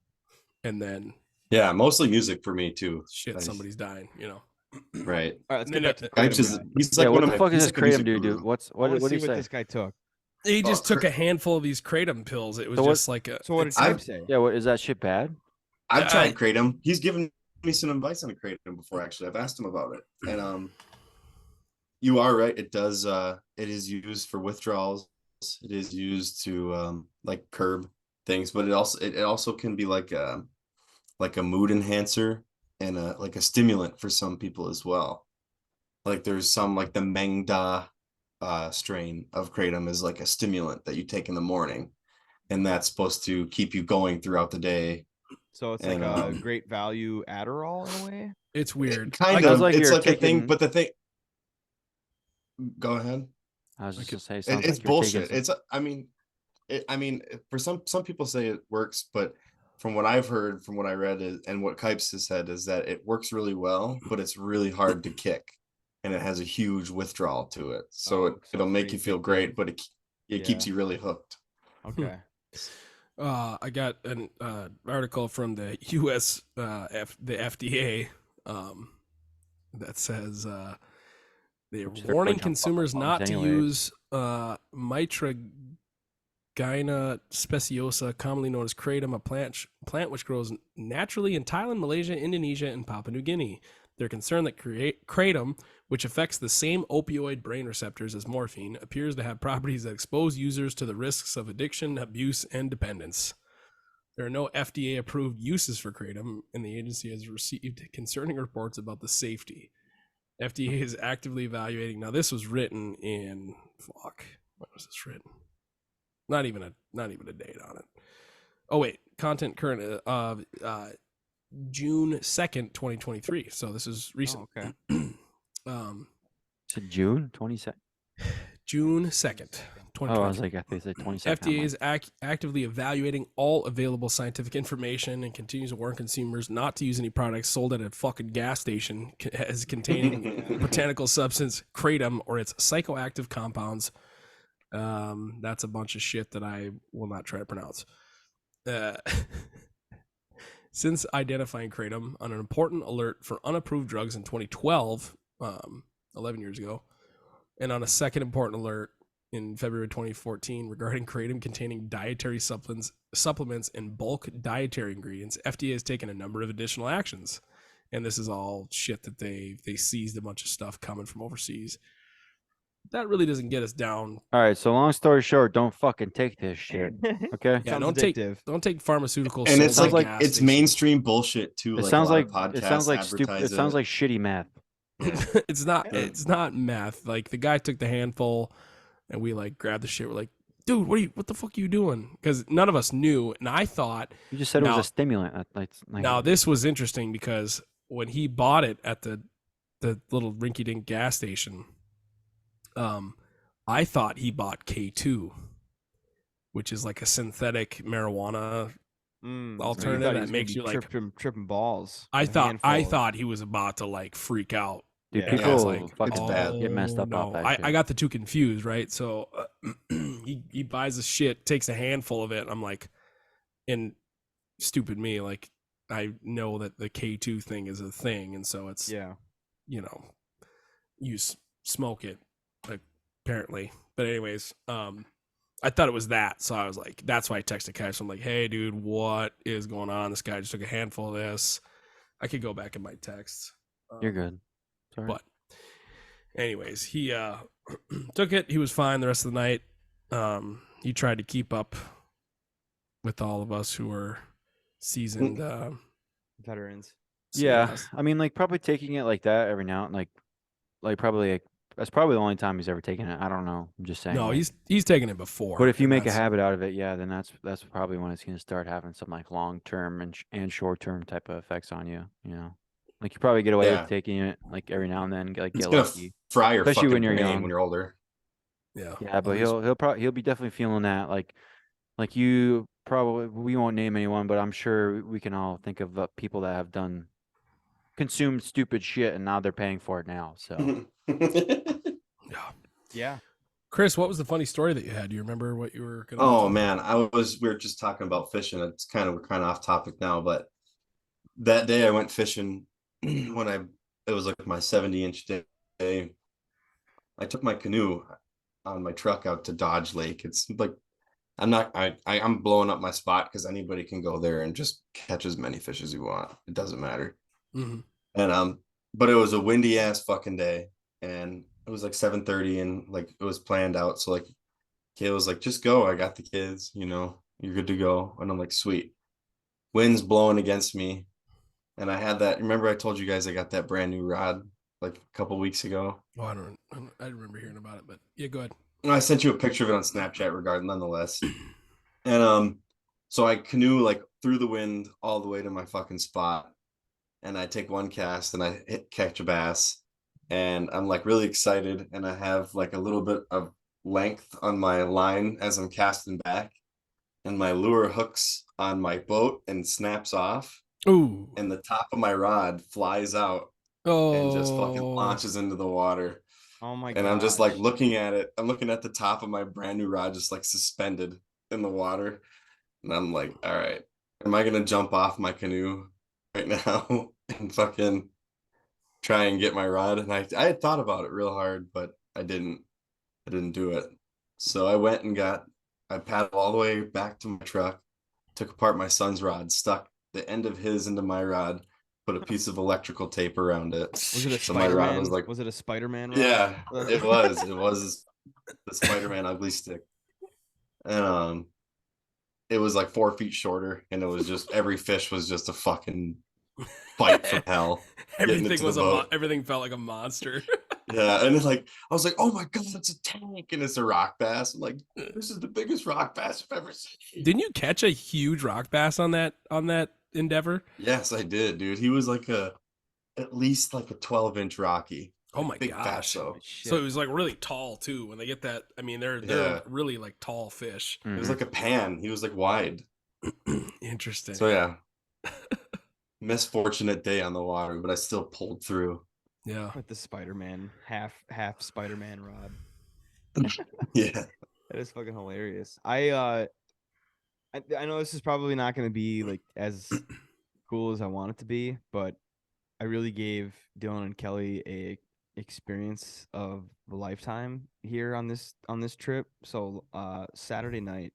and then Yeah, mostly music for me too. shit, Nice. somebody's dying. You know. Right. All right, let's And get back then to the Kipes kratom is guy. he's Yeah, like what one the of my, fuck is he's this like a music kratom dude do? guru. What I wanna do see you what say? this guy took. He just took cra- a handful of these kratom pills. It was So what- just like a. So what did it's- Type say? Yeah, what is that shit bad? I've I- tried kratom. He's given me some advice on a kratom before. Actually, I've asked him about it, and you are right. It does. It is used for withdrawals. It is used to like curb things, but it also can be like a mood enhancer and like a stimulant for some people as well. Like there's some like the Mengda strain of kratom is like a stimulant that you take in the morning, and that's supposed to keep you going throughout the day. So it's And, like a great value Adderall in a way. It's weird. Kind Sounds of. like It's you're like a thing, taking- but the thing. Go ahead. I was just Like gonna say, It- sounds it's like you're taking bullshit. some- It's I mean, for some people say it works, but from what I've heard, from what I read, and what Kipes has said is that it works really well, but it's really hard to kick, and it has a huge withdrawal to it. So Oh, so it'll it's make pretty you feel addictive. great, but it keeps Yeah. you really hooked. Okay. I got an article from the U.S. The FDA that says they're Which they're warning pushing on consumers fucking not phones to anyway. use Mitragyna speciosa, commonly known as kratom, a plant which grows naturally in Thailand, Malaysia, Indonesia, and Papua New Guinea. They're concerned that kratom, which affects the same opioid brain receptors as morphine, appears to have properties that expose users to the risks of addiction, abuse, and dependence. There are no FDA-approved uses for kratom, and the agency has received concerning reports about the safety. FDA is actively evaluating. Now, this was written in when was this written? Not even a date on it. Oh wait, content current June 2nd, 2023. So this is recent. Oh, okay. Is it June 22nd? June 2nd, 2023. Oh, I was like, I think they said 22nd. FDA is actively evaluating all available scientific information and continues to warn consumers not to use any products sold at a fucking gas station as containing botanical substance kratom or its psychoactive compounds. That's a bunch of shit that I will not try to pronounce. Since identifying kratom on an important alert for unapproved drugs in 2012, 11 years ago, and on a second important alert in February 2014 regarding kratom containing dietary supplements and bulk dietary ingredients, FDA has taken a number of additional actions. And this is all shit that they seized a bunch of stuff coming from overseas. That really doesn't get us down. All right, so long story short, don't fucking take this shit. Okay. Yeah, Sounds addictive. don't take pharmaceuticals. And it's sold like at gas it's stations. mainstream bullshit too. It Like sounds a lot like of podcasts it sounds like stupid. advertise It sounds it. like shitty math. It's not meth. Like the guy took the handful and we like grabbed the shit. We're like, dude, what the fuck are you doing? Because none of us knew. And I thought, You just said it was Now- a stimulant. That's like, now this was interesting because when he bought it at the little rinky dink gas station, I thought he bought K2, which is like a synthetic marijuana. Alternative that makes you like. tripping balls. I A thought handful. he was about to like freak out. dude, Yeah. people Yeah, it's like, fucking it's bad. get messed up off that shit. I got the two confused, right? So he buys the shit, takes a handful of it. And I'm like, and stupid me, like I know that the K2 thing is a thing, and so it's Yeah. You smoke it, like, apparently. But anyways, I thought it was that, so I was like, that's why I texted Cash. I'm like, hey, dude, what is going on? This guy just took a handful of this. I could go back in my texts. You're good. Sorry. But anyways, he took it. He was fine the rest of the night. He tried to keep up with all of us who were seasoned. Veterans. Yeah, yes. I mean, like probably taking it like that every now and like probably that's probably the only time he's ever taken it. I don't know. I'm just saying. No, like, he's taken it before. But if you and make a that's- habit out of it, yeah, then that's probably when it's going to start having some like long term and short term type of effects on you. You know, like you probably get away Yeah. with taking it like every now and then, like It's get gonna lucky. fry your Especially fucking when you're brain young. when you're older. Yeah, Yeah, but least- he'll be definitely feeling that. Like you probably, we won't name anyone, but I'm sure we can all think of people that have consumed stupid shit and now they're paying for it now. So yeah. Yeah. Chris, what was the funny story that you had? Do you remember what you were gonna Oh mention? man, we were just talking about fishing. We're kind of off topic now, but that day I went fishing when it was like my 70-inch day. I took my canoe on my truck out to Dodge Lake. It's like I'm blowing up my spot because anybody can go there and just catch as many fish as you want. It doesn't matter. Mm-hmm. And but it was a windy ass fucking day, and it was like 7:30, and like it was planned out. So like Kay was like, just go. I got the kids, you're good to go. And I'm like, sweet. Wind's blowing against me. And I had that. Remember, I told you guys I got that brand new rod like a couple weeks ago. Oh, I remember hearing about it, but yeah, go ahead. And I sent you a picture of it on Snapchat regarding nonetheless. And so I canoe like through the wind all the way to my fucking spot. And I take one cast and catch a bass. And I'm like really excited. And I have like a little bit of length on my line as I'm casting back. And my lure hooks on my boat and snaps off. Ooh. And the top of my rod flies out and just fucking launches into the water. Oh my god. And I'm just like looking at it. I'm looking at the top of my brand new rod just like suspended in the water. And I'm like, all right, am I gonna jump off my canoe right now and fucking try and get my rod? And I had thought about it real hard, but I didn't do it. So I paddled all the way back to my truck, took apart my son's rod, stuck the end of his into my rod, put a piece of electrical tape around it. Was it a So my rod Spider-Man? was like, Was it a Spider-Man rod? yeah, it was the Spider-Man ugly stick. And it was like 4 feet shorter, and it was just every fish was just a fucking fight from hell. getting into the boat. Everything felt like a monster. Yeah, and it's like I was like, oh my god, it's a tank, and it's a rock bass. I'm like, this is the biggest rock bass I've ever seen. Didn't you catch a huge rock bass on that endeavor? Yes, I did, dude. He was like at least like a 12-inch Rocky. Oh my Big gosh. fatso. So it was like really tall too. When they get that, I mean, they're Yeah. really like tall fish. It was like a pan. He was like wide. Interesting. So yeah. Misfortunate day on the water, but I still pulled through. Yeah. With the Spider-Man, half Spider-Man rod. Yeah. That is fucking hilarious. I know this is probably not going to be like as cool as I want it to be, but I really gave Dylan and Kelly a experience of a lifetime here on this trip. So Saturday night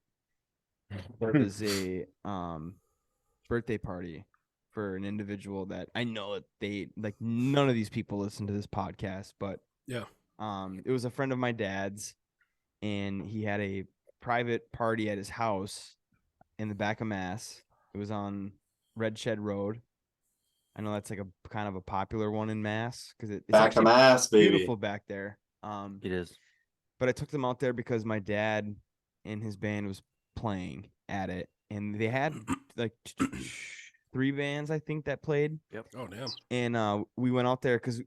there was a birthday party for an individual that I know that they like. None of these people listen to this podcast, but Yeah. it was a friend of my dad's, and he had a private party at his house in the back of Mass. It was on Red Shed Road. I know that's like a kind of a popular one in Mass because it's Back actually of Mass, baby. beautiful back there. It is. But I took them out there because my dad and his band was playing at it, and they had like 3 bands, I think, that played. Yep. Oh damn. And we went out there because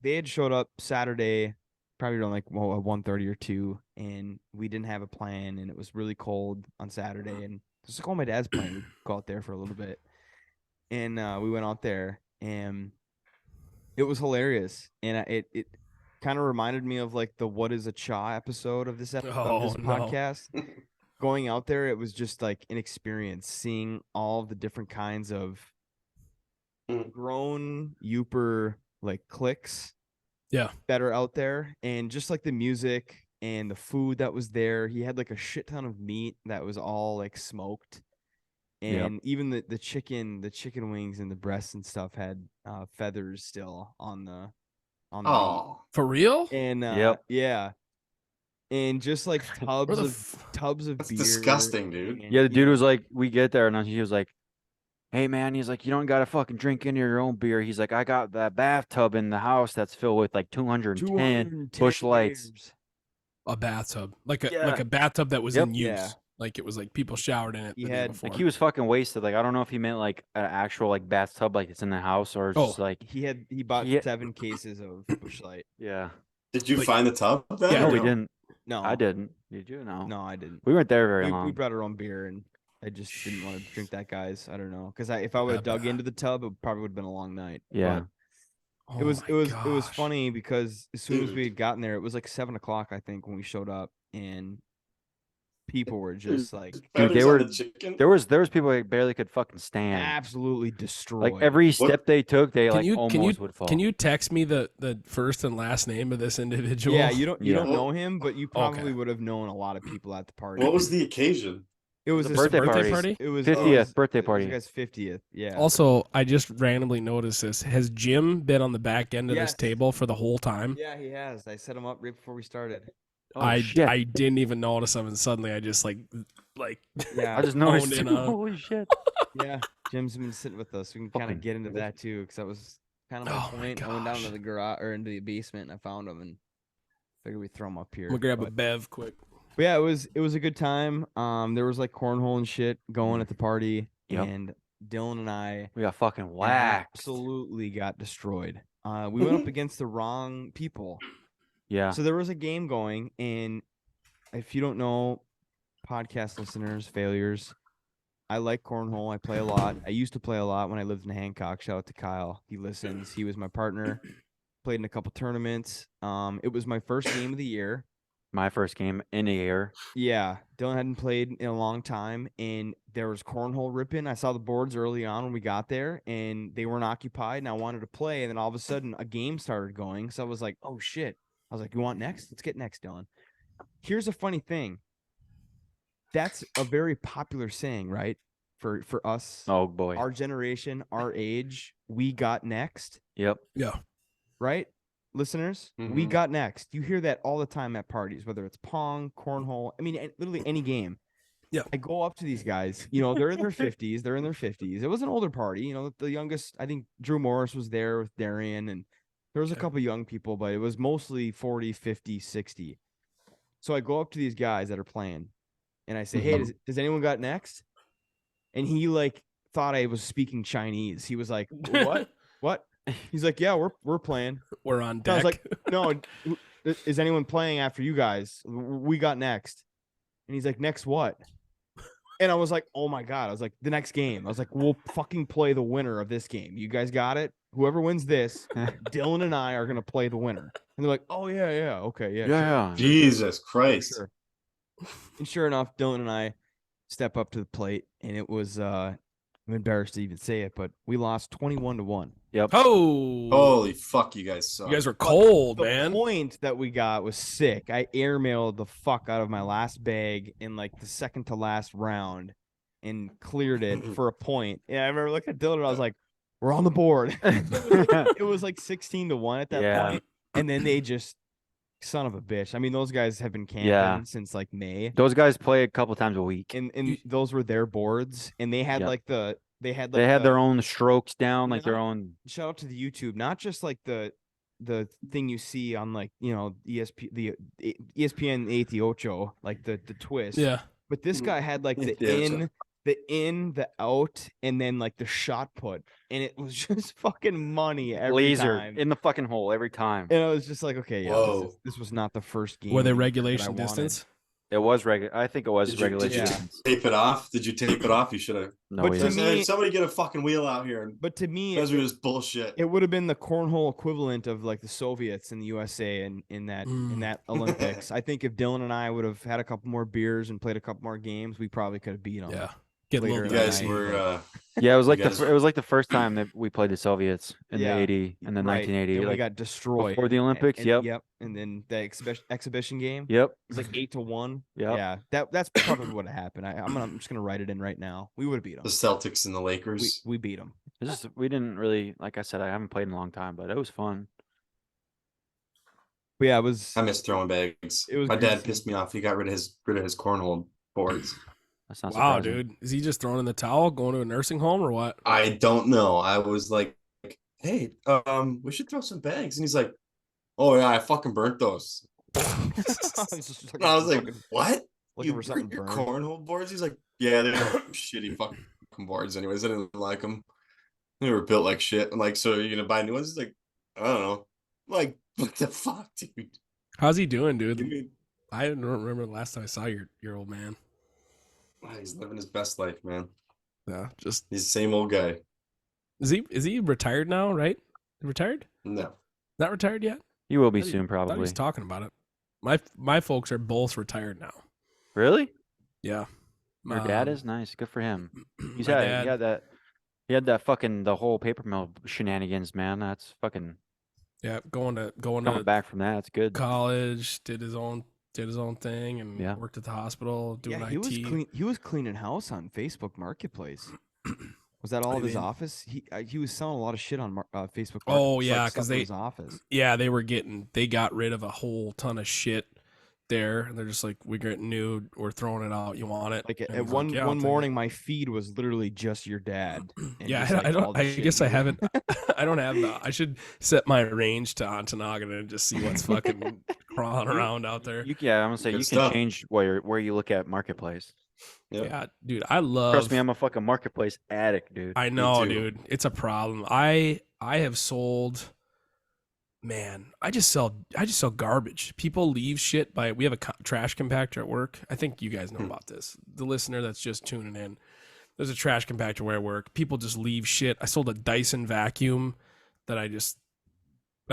they had showed up Saturday, probably around like 1:30 or 2, and we didn't have a plan, and it was really cold on Saturday, and just like, oh, my dad's playing, we'd go out there for a little bit, and we went out there, and it was hilarious, and it kind of reminded me of like the "What Is a Cha" episode of this Oh, no. podcast. going out there, it was just like an experience seeing all the different kinds of grown Youper like cliques that are out there, and just like the music and the food that was there. He had like a shit ton of meat that was all like smoked, and even the chicken wings and the breasts and stuff had feathers still on the meat. Oh, For real? And yeah, and just like tubs of that's beer. disgusting, dude. And, Yeah, the dude was like, we get there, and then he was like, hey, man, he's like, you don't got to fucking drink any of your own beer. He's like, I got that bathtub in the house that's filled with like 210 Busch Lights. beers. A bathtub, like a bathtub that was in use. Yeah. Like it was like people showered in it He the day had- before. Like he was fucking wasted. Like I don't know if he meant like an actual like bathtub, like it's in the house, or just like He bought 7 cases of Busch Light. yeah. Did you Like- find the tub then? Yeah, No, or we no? didn't. No, I didn't. Did you? No. No, I didn't. We weren't there very We long. brought our own beer, and I just didn't want to drink that guy's. I don't know, because if I would have dug into the tub, it probably would have been a long night. Yeah. But it was gosh. funny because as soon as we Dude. had gotten there, it was like 7 o'clock, I think, when we showed up, and people were just like Dude, they Feathers on were- the chicken? There was people that barely could fucking stand. absolutely destroyed. Like every step they took, they like almost would fall. Can you text me the first and last name of this individual? Yeah, you don't Yeah. know him, but you probably Okay. would have known a lot of people at the party. What was the occasion? It was The his birthday party. It was 50th birthday it was party. the guy's 50th. Yeah. Also, I just randomly noticed this. Has Jim been on the back end of Yes. this table for the whole time? Yeah, he has. I set him up right before we started. Oh, shit. I didn't even notice him, and suddenly I just like Yeah. I just noticed. honed in on- Holy shit. Yeah. Jim's been sitting with us. We can kind Fucking- of get into that too, because that was kind of my Oh my point. I went down to gosh. the garage or into the basement, and I found him, and figured we'd throw him up here. I'm gonna grab a but- bev quick. But yeah, it was a good time. There was like cornhole and shit going at the party, Yep. and Dylan and I We got fucking whacked. absolutely got destroyed. We went up against the wrong people. Yeah. So there was a game going, and if you don't know, podcast listeners, failures, I like cornhole. I play a lot. I used to play a lot when I lived in Hancock. Shout out to Kyle. He listens. He was my partner. Played in a couple tournaments. It was my first game of the year. My first game in the air. Yeah, Dylan hadn't played in a long time, and there was cornhole ripping. I saw the boards early on when we got there, and they weren't occupied, and I wanted to play, and then all of a sudden a game started going. So I was like, oh shit. I was like, you want next? Let's get next, Dylan. Here's a funny thing. That's a very popular saying, right? For us, Oh boy. our generation, our age, we got next, Yep. Yeah. right? Listeners, we Mhm. got next. You hear that all the time at parties, whether it's pong, cornhole, I mean, literally any game. Yeah. I go up to these guys, they're in their 50s. They're in their 50s. It was an older party. The youngest, I think Drew Morris was there with Darian, and there was a Okay. couple young people, but it was mostly 40, 50, 60. So I go up to these guys that are playing, and I say, hey, does anyone got next? And he like thought I was speaking Chinese. He was like, what? What? He's like, yeah, we're playing. We're on I was deck. like, no, is anyone playing after you guys? We got next. And he's like, next what? And I was like, oh my God. I was like, the next game. I was like, we'll fucking play the winner of this game. You guys got it? Whoever wins this, Dylan and I are going to play the winner. And they're like, oh, yeah. Okay. Yeah. Yeah. Jesus Sure, Christ. sure. And sure enough, Dylan and I step up to the plate, and it was, I'm embarrassed to even say it, but we lost 21-1. Yep. Oh, Holy fuck, you guys suck. you guys were cold, The man. point that we got was sick. I airmailed the fuck out of my last bag in like the second to last round and cleared it for a point. And I remember looking at Dylan and I was like, we're on the board. It was like 16-1 at that Yeah. point. And then they just, son of a bitch. I mean, those guys have been camping Yeah. since like May. Those guys play a couple times a week. And those were their boards. And they had Yep. like they had Their own strokes down, like their Not- own. shout out to the YouTube, not just like the thing you see on like ESPN 88, like the twist. Yeah. But this guy had like the in, the out, and then like the shot put, and it was just fucking money every Laser time. in the fucking hole every time. And I was just like, okay, yeah, Whoa. this was not the first game. Were they that I regulation wanted. distance? It was regular. I think it was Did you regulation. Yeah. tape it off? Did you tape it off? You should have. No, But we to didn't. me- Somebody get a fucking wheel out here and But to me, tells me this bullshit. it would have been the cornhole equivalent of like the Soviets in the USA in that Olympics. I think if Dylan and I would have had a couple more beers and played a couple more games, we probably could have beat them. Yeah. Get a Later little You in guys night, were Yeah, it was like You guys- it was like the first time that we played the Soviets in Yeah, the 80 and then right. 1980. And we Like got destroyed before the Olympics. And, Yep. Yep. And then the exhibition game. Yep. It was like 8-1. Yep. Yeah. That's probably what happened. I'm just gonna write it in right now. We would have beat them. the Celtics and the Lakers. We beat them. It's just we didn't really, like I said, I haven't played in a long time, but it was fun. But yeah, it was. I miss throwing bags. It was My dad greasy. pissed me off. He got rid of his cornhole boards. That's not Wow, surprising. dude. Is he just throwing in the towel, going to a nursing home or what? I don't know. I was like, hey, we should throw some bags. And he's like, oh yeah, I fucking burnt those. And I was like, what? Looking You for something burnt your burned. cornhole boards? He's like, yeah, they're shitty fucking boards anyways. I didn't like them. They were built like shit. I'm like, so you're gonna buy new ones? He's like, I don't know. I'm like, what the fuck, dude? How's he doing, Give dude? me- I don't remember the last time I saw your old man. He's living his best life, man. Yeah, just He's the same old guy. is he retired now, right? Retired? No. Not retired yet? You will be Thought he- soon, Thought he probably. was talking about it. My folks are both retired now. Really? Yeah. Your dad Um, is nice. Good for him. He's my had dad- he had that. He had that fucking the whole paper mill shenanigans, man. That's fucking Yeah, going coming to back from that. It's good. college, did his own thing, and Yeah. worked at the hospital doing Yeah, IT. he was cleaning house on Facebook Marketplace. Was that all I of his mean- office? He was selling a lot of shit on Facebook. Oh, Marketplace, yeah, like 'cause stuff in they- his office. Yeah, they got rid of a whole ton of shit there, and they're just like, we're getting new, we're throwing it out. You want it? Like And at he's one "Yeah, I'll take it." morning, my feed was literally just your dad. and Yeah, just, like, I all don't. the I shit guess he I did. haven't. I don't have the. I should set my range to Ontonagon and just see what's fucking crawling around out there. Yeah, I'm gonna say Good you stuff. can change where you look at marketplace. Yep. Yeah, dude, I love. Trust me, I'm a fucking marketplace addict, dude. I know, too. dude. It's a problem. I have sold. Man, I just sell garbage. People leave shit by. We have a trash compactor at work. I think you guys know about this. The listener that's just tuning in, there's a trash compactor where I work. People just leave shit. I sold a Dyson vacuum that I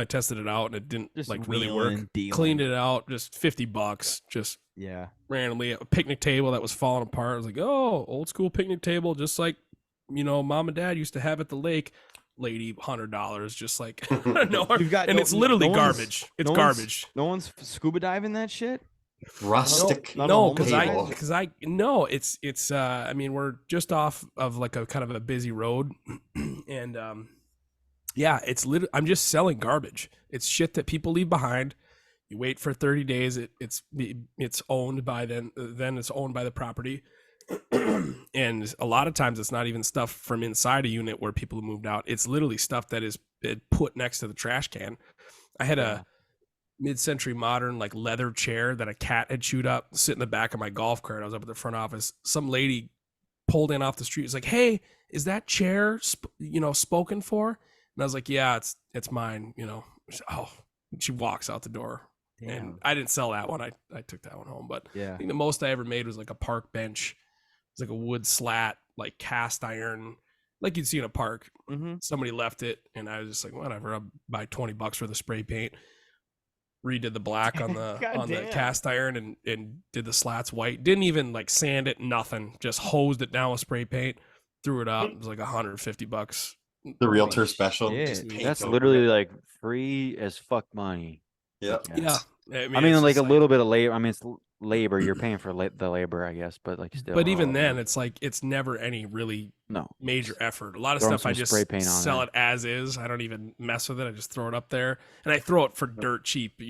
tested it out and it didn't Just like really work. wheeling, dealing. Cleaned it out, just $50, just Yeah. randomly. A picnic table that was falling apart. I was like, oh, old school picnic table, just like mom and dad used to have at the lake. Lady, $100, just like no, You've got and no- it's literally no one's- garbage. It's no one's- garbage. No one's scuba diving that shit. Rustic. Not a No, homeless because guy? it's I mean, we're just off of like a kind of a busy road, and yeah, it's literally I'm just selling garbage. It's shit that people leave behind. You wait for 30 days. It's owned by then it's owned by the property. And a lot of times it's not even stuff from inside a unit where people have moved out. It's literally stuff that is put next to the trash can. I had a mid-century modern like leather chair that a cat had chewed up sit in the back of my golf cart. I was up at the front office. Some lady pulled in off the street. Was like, hey, is that chair spoken for? And I was like, yeah, it's mine. Oh, she walks out the door. And Damn. I didn't sell that one. I took that one home. But Yeah. I think the most I ever made was like a park bench. It's like a wood slat, like cast iron, like you'd see in a park. Mm-hmm. Somebody left it, and I was just like, whatever. I'll buy $20 for the spray paint. Redid the black on the God the damn. cast iron and did the slats white. Didn't even like sand it, nothing. Just hosed it down with spray paint. Threw it up. It was like $150. The realtor special. shit. Just paint That's over literally it. like free as fuck money. Yep. Yeah. I mean, it's like just a little bit of labor. I mean, it's labor. You're paying for the labor, I guess, but like still. But even then, it's like it's never any really no. major effort. A lot of Throw 'em stuff I some just spray paint on sell it. it as is. I don't even mess with it. I just throw it up there, and I throw it for dirt cheap.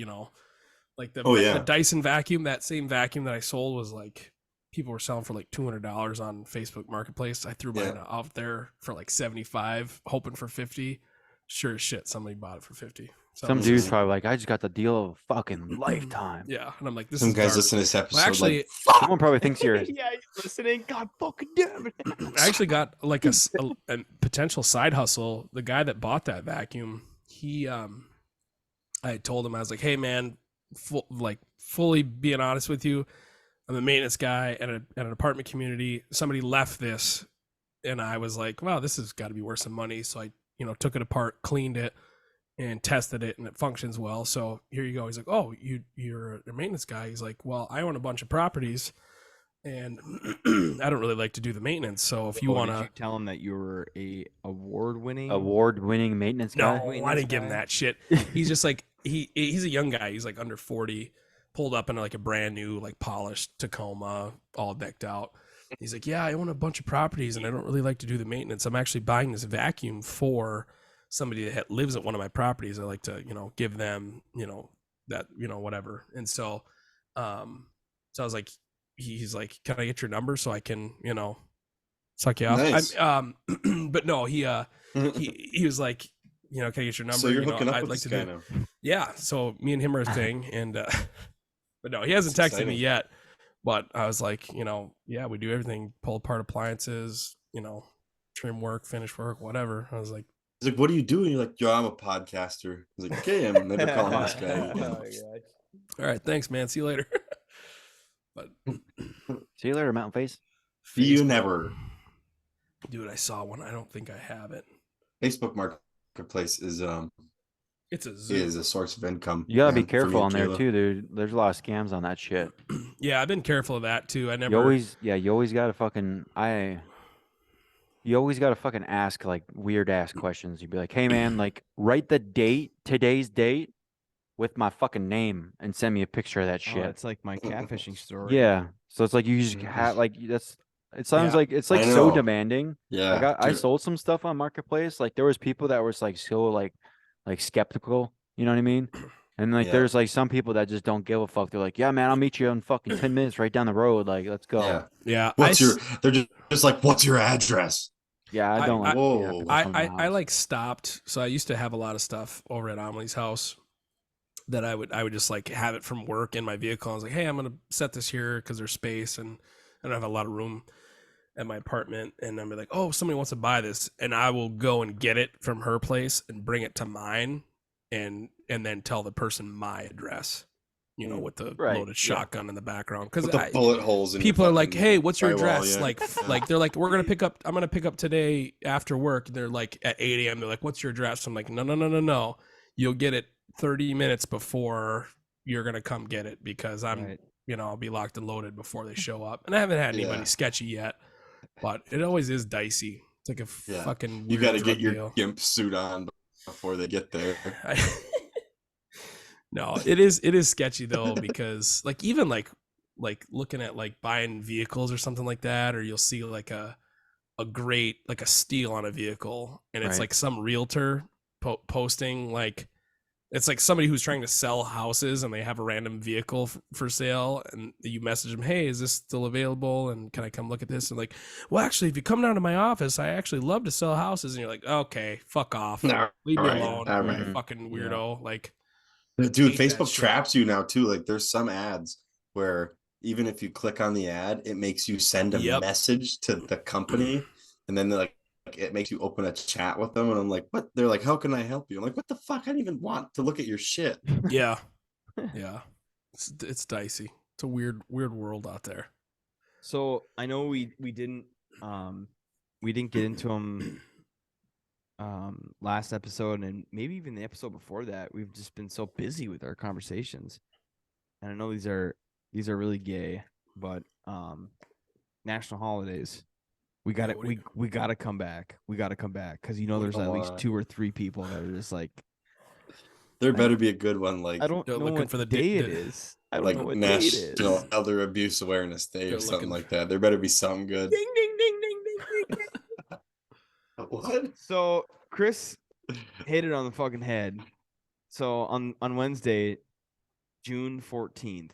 Like the Oh, yeah. the Dyson vacuum. That same vacuum that I sold was like people were selling for like $200 on Facebook Marketplace. I threw mine out there for like 75, hoping for 50. Sure as shit, somebody bought it for 50. So Some it's dude's just- probably like, I just got the deal of a fucking lifetime. yeah, and I'm like, this Some is guys garbage. listen to this episode. actually- like, fuck. Someone probably thinks you're. Yeah, you listening? God fucking damn it. I actually got like a potential side hustle. The guy that bought that vacuum, he I told him, I was like, hey man, fully being honest with you, I'm a maintenance guy at an apartment community. Somebody left this, and I was like, wow, this has got to be worth some money. So I, took it apart, cleaned it, and tested it, and it functions well. So here you go. He's like, oh, you're a maintenance guy. He's like, well, I own a bunch of properties, and I don't really like to do the maintenance. So if you want Did to you tell him that you were a award-winning maintenance No, guy. I didn't give him that shit. He's just like he's a young guy. He's like under 40, pulled up in like a brand new like polished Tacoma, all decked out. He's like, yeah, I own a bunch of properties and I don't really like to do the maintenance. I'm actually buying this vacuum for somebody that lives at one of my properties. I like to give them that whatever. And so I was like, he's like, can I get your number so I can suck you off? Nice. But no, he was like, can I get your number? So you're hooking up I'd with like this to guy do. now. Yeah, so me and him are a thing, and but no, he hasn't That's texted me exciting. yet. But I was like, yeah, we do everything: pull apart appliances, trim work, finish work, whatever. I was like, He's like, what do you do? And you're like, yo, I'm a podcaster. He's like, okay, I'm never calling this guy. all right, thanks, man. See you later. But See you later, Mountain Face. See you Facebook- never. dude. I saw one. I don't think I have it. Facebook Marketplace is It's a zoo. a source of income. You gotta be man, for me careful and on there Kayla. too, dude. There's a lot of scams on that shit. Yeah, I've been careful of that too. I never. You always gotta fucking You always gotta fucking ask like weird ass questions. You'd be like, hey man, like write the date, today's date, with my fucking name, and send me a picture of that Oh, shit. it's like my catfishing story. Yeah. So it's like you just have like that's. It sounds Yeah, like it's like I so know. demanding. Yeah. Like I dude. sold some stuff on Marketplace. Like there was people that was like so like skeptical. You know what I mean? And like Yeah. there's like some people that just don't give a fuck. They're like, yeah, man, I'll meet you in fucking 10 minutes right down the road. Like, let's go. Yeah. Yeah, They're just like, what's your address? Yeah, I don't like. Whoa. yeah, to go to someone's I house. like stopped. So I used to have a lot of stuff over at Amelie's house that I would just like have it from work in my vehicle. I was like, hey, I'm gonna set this here because there's space and I don't have a lot of room at my apartment. And I'm like, oh, somebody wants to buy this, and I will go and get it from her place and bring it to mine, and then tell the person my address. With the Right, loaded yeah. shotgun in the background because With the bullet holes in your people are like, fucking hey, what's your drywall, address? yeah. Like they're like, I'm gonna pick up today after work. They're like at 8 a.m. They're like, what's your address? I'm like, no. You'll get it 30 minutes before you're gonna come get it because I'm Right. I'll be locked and loaded before they show up. And I haven't had anybody Yeah. sketchy yet, but it always is dicey. It's like a Yeah. fucking You weird got to drug get your deal. gimp suit on before they get there. No, it is sketchy though because like even like looking at like buying vehicles or something like that, or you'll see like a great like a steal on a vehicle, and it's Right. like some realtor posting like it's like somebody who's trying to sell houses and they have a random vehicle for sale, and you message them, hey, is this still available and can I come look at this? And like, well, actually, if you come down to my office, I actually love to sell houses. And you're like, okay, fuck off, No, leave me all right, alone, all you right. fucking weirdo. Like, Dude, hate that Facebook shit. traps you now too. Like there's some ads where even if you click on the ad, it makes you send a Yep. message to the company, and then they're like it makes you open a chat with them. And I'm like, what? They're like, how can I help you? I'm like, what the fuck? I didn't even want to look at your shit. Yeah, yeah, it's dicey. It's a weird world out there. So I know we didn't get into them last episode, and maybe even the episode before that. We've just been so busy with our conversations, and I know these are really gay, but national holidays. We got to what do you- we got to come back. We got to come back because there's at least 2 or 3 people that are just like, There better be a good one, like I don't They're know looking what for the day it the- is. I don't like know what day it is. National Elder Abuse Awareness Day They're or something looking- like that. There better be something good. Ding ding ding ding ding ding. What? So Chris hit it on the fucking head. So on Wednesday, June 14th.